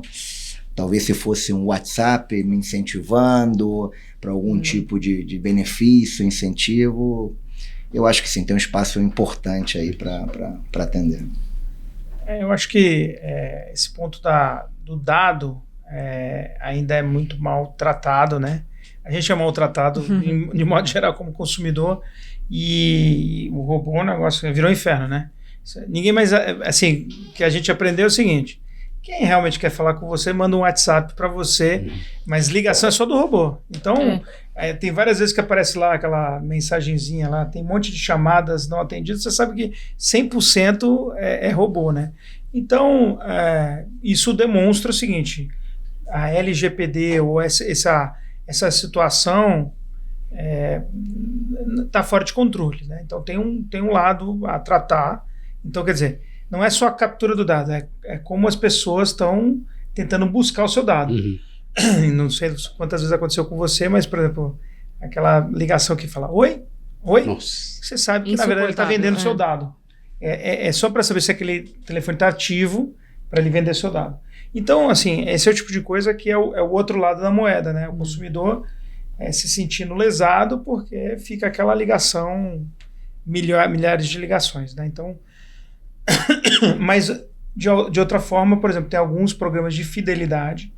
Talvez se fosse um WhatsApp me incentivando para algum tipo de benefício, incentivo, eu acho que sim, tem um espaço importante aí para atender. Eu acho que esse ponto do dado ainda é muito mal tratado, né? A gente é maltratado de modo geral como consumidor, e o robô, o negócio virou um inferno, né? Ninguém mais... Assim, o que a gente aprendeu é o seguinte: quem realmente quer falar com você, manda um WhatsApp para você, mas ligação é só do robô. Então, tem várias vezes que aparece lá aquela mensagenzinha lá, tem um monte de chamadas não atendidas, você sabe que 100% é robô, né? Então, isso demonstra o seguinte: a LGPD ou essa situação está fora de controle, né? Então, tem um lado a tratar. Então, quer dizer, não é só a captura do dado, é como as pessoas estão tentando buscar o seu dado. Não sei quantas vezes aconteceu com você, mas, por exemplo, aquela ligação que fala, oi? Nossa. Você sabe que, na verdade, ele está vendendo o seu dado. É só para saber se aquele telefone está ativo para ele vender seu dado. Então, assim, esse é o tipo de coisa que é o outro lado da moeda, né? O consumidor se sentindo lesado porque fica aquela ligação, milhares de ligações, né? Então, mas de outra forma, por exemplo, tem alguns programas de fidelidade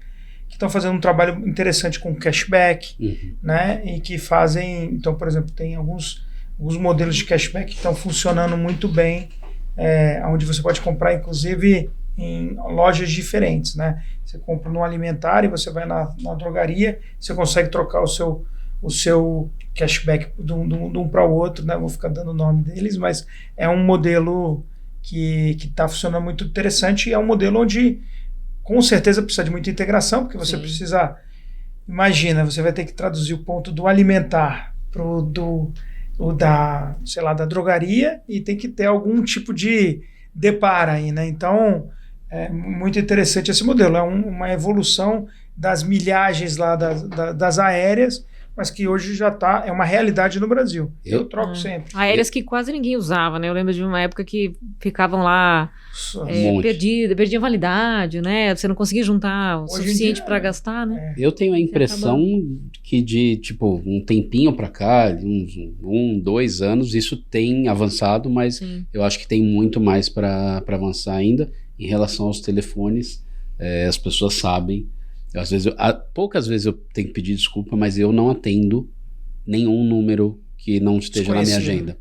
que estão fazendo um trabalho interessante com cashback, né? E que fazem, então, por exemplo, tem alguns modelos de cashback que estão funcionando muito bem, onde você pode comprar, inclusive, em lojas diferentes, né? Você compra no alimentar e você vai na drogaria, você consegue trocar o seu cashback de um para o outro, né? Vou ficar dando o nome deles, mas é um modelo que está funcionando muito interessante, e é um modelo onde com certeza precisa de muita integração, porque você precisa, imagina, você vai ter que traduzir o ponto do alimentar da drogaria, e tem que ter algum tipo de depara aí, né? Então, é muito interessante esse modelo, é uma evolução das milhagens lá das aéreas, mas que hoje já é uma realidade no Brasil. Eu troco sempre. Aéreas que quase ninguém usava, né? Eu lembro de uma época que ficavam lá perdiam validade, né? Você não conseguia juntar o suficiente para gastar, né? Eu tenho a impressão que de, tipo, um tempinho para cá, uns 2 anos, isso tem avançado, mas eu acho que tem muito mais para avançar ainda. Em relação aos telefones, as pessoas sabem. Às vezes poucas vezes eu tenho que pedir desculpa, mas eu não atendo nenhum número que não esteja na minha agenda.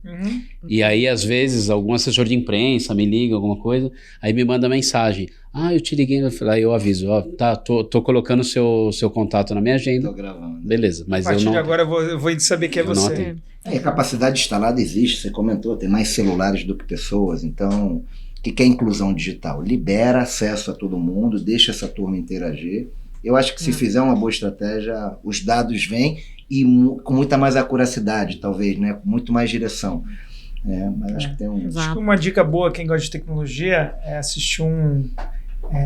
E aí, às vezes, algum assessor de imprensa me liga, alguma coisa, aí me manda mensagem. Eu te liguei, aí eu aviso, tô colocando seu contato na minha agenda. Tô gravando. Beleza, mas a partir eu não... de agora eu vou saber que é você. A capacidade instalada existe, você comentou, tem mais celulares do que pessoas, então... O que é inclusão digital? Libera acesso a todo mundo, deixa essa turma interagir. Eu acho que se fizer uma boa estratégia, os dados vêm, e com muita mais acuracidade, talvez, né? Com muito mais direção. Mas acho que tem Acho que uma dica boa, quem gosta de tecnologia, é assistir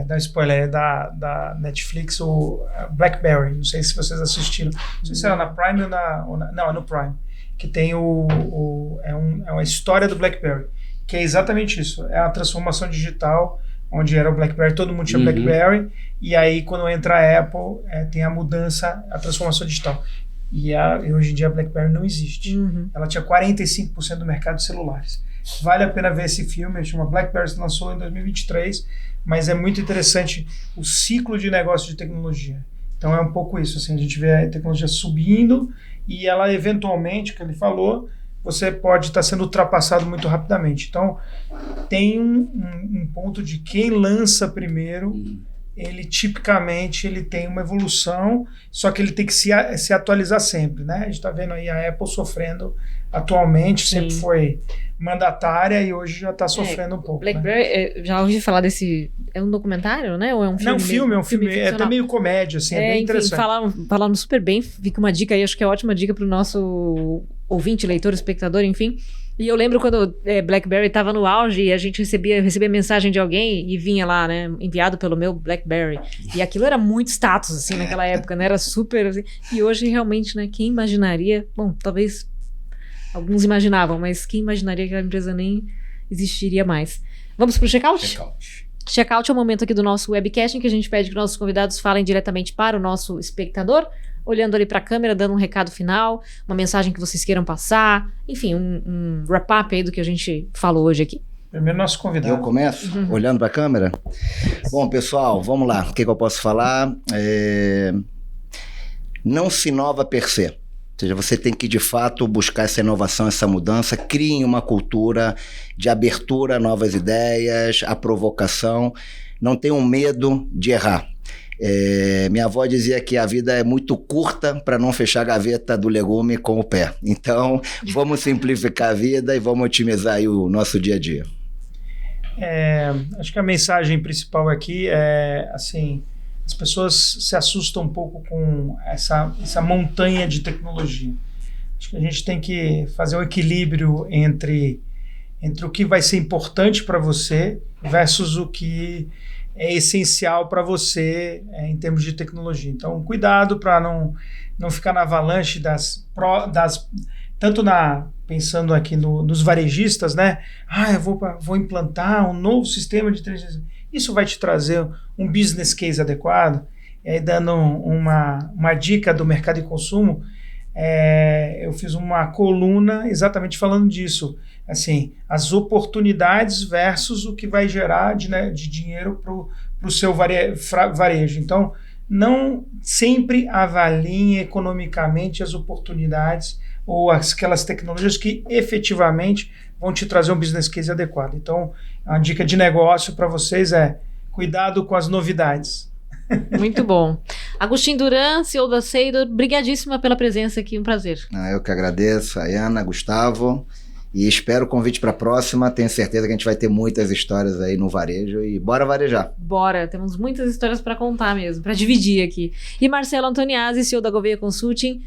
dá spoiler, da Netflix, o BlackBerry. Não sei se vocês assistiram. Não sei se era na Prime ou não, é no Prime. Que tem é uma história do BlackBerry, que é exatamente isso. É a transformação digital, onde era o BlackBerry, todo mundo tinha BlackBerry, e aí quando entra a Apple, tem a mudança, a transformação digital. E hoje em dia a BlackBerry não existe. Ela tinha 45% do mercado de celulares. Vale a pena ver esse filme, chama BlackBerry, se lançou em 2023, mas é muito interessante o ciclo de negócio de tecnologia. Então é um pouco isso, assim, a gente vê a tecnologia subindo e ela eventualmente, que ele falou, você pode estar sendo ultrapassado muito rapidamente. Então tem um ponto de quem lança primeiro, ele tipicamente ele tem uma evolução, só que ele tem que se atualizar sempre, né? A gente está vendo aí a Apple sofrendo atualmente, sempre foi mandatária e hoje já está sofrendo um pouco. BlackBerry, já ouvi falar desse... É um documentário, né? Ou é um filme? Não, é um filme é até meio comédia, assim, é bem interessante. Falaram super bem, fica uma dica aí, acho que é ótima dica para o nosso ouvinte, leitor, espectador, enfim. E eu lembro quando BlackBerry estava no auge e a gente recebia mensagem de alguém e vinha lá, né, enviado pelo meu BlackBerry. E aquilo era muito status, assim, naquela época, né, era super, assim. E hoje, realmente, né, quem imaginaria, bom, talvez alguns imaginavam, mas quem imaginaria que a empresa nem existiria mais. Vamos pro checkout? Checkout é o momento aqui do nosso webcast em que a gente pede que nossos convidados falem diretamente para o nosso espectador, olhando ali para a câmera, dando um recado final, uma mensagem que vocês queiram passar, enfim, um wrap-up aí do que a gente falou hoje aqui. Primeiro nosso convidado. Eu começo, olhando para a câmera? Bom, pessoal, vamos lá. O que eu posso falar? Não se inova per se. Ou seja, você tem que, de fato, buscar essa inovação, essa mudança. Criem uma cultura de abertura a novas ideias, a provocação. Não tenham medo de errar. Minha avó dizia que a vida é muito curta para não fechar a gaveta do legume com o pé. Então, vamos simplificar a vida e vamos otimizar aí o nosso dia a dia. Acho que a mensagem principal aqui é, assim, as pessoas se assustam um pouco com essa montanha de tecnologia. Acho que a gente tem que fazer um equilíbrio entre o que vai ser importante para você versus o que é essencial para você em termos de tecnologia. Então, cuidado para não ficar na avalanche tanto pensando aqui nos varejistas, né? Eu vou implantar um novo sistema de inteligência. Isso vai te trazer um business case adequado? E aí, dando uma dica do mercado de consumo, eu fiz uma coluna exatamente falando disso. Assim, as oportunidades versus o que vai gerar de dinheiro para o seu varejo. Então, não sempre avaliem economicamente as oportunidades ou aquelas tecnologias que efetivamente vão te trazer um business case adequado. Então, a dica de negócio para vocês é cuidado com as novidades. Muito bom. Agostinho Duran, CEO da Seidor, brigadíssima pela presença aqui, um prazer. Eu que agradeço, Ayana, Gustavo, e espero o convite para a próxima. Tenho certeza que a gente vai ter muitas histórias aí no varejo e bora varejar. Bora, temos muitas histórias para contar mesmo, para dividir aqui. E Marcelo Antoniazzi, CEO da Gouveia Consulting,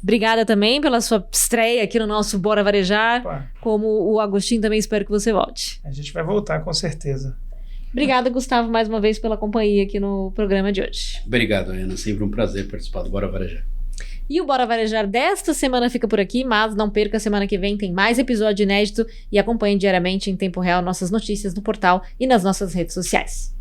obrigada também pela sua estreia aqui no nosso Bora Varejar. Opa. Como o Agostinho, também espero que você volte. A gente vai voltar, com certeza. Obrigada, Gustavo, mais uma vez pela companhia aqui no programa de hoje. Obrigado, Ana. Sempre um prazer participar do Bora Varejar. E o Bora Varejar desta semana fica por aqui, mas não perca, semana que vem tem mais episódio inédito e acompanhe diariamente em tempo real nossas notícias no portal e nas nossas redes sociais.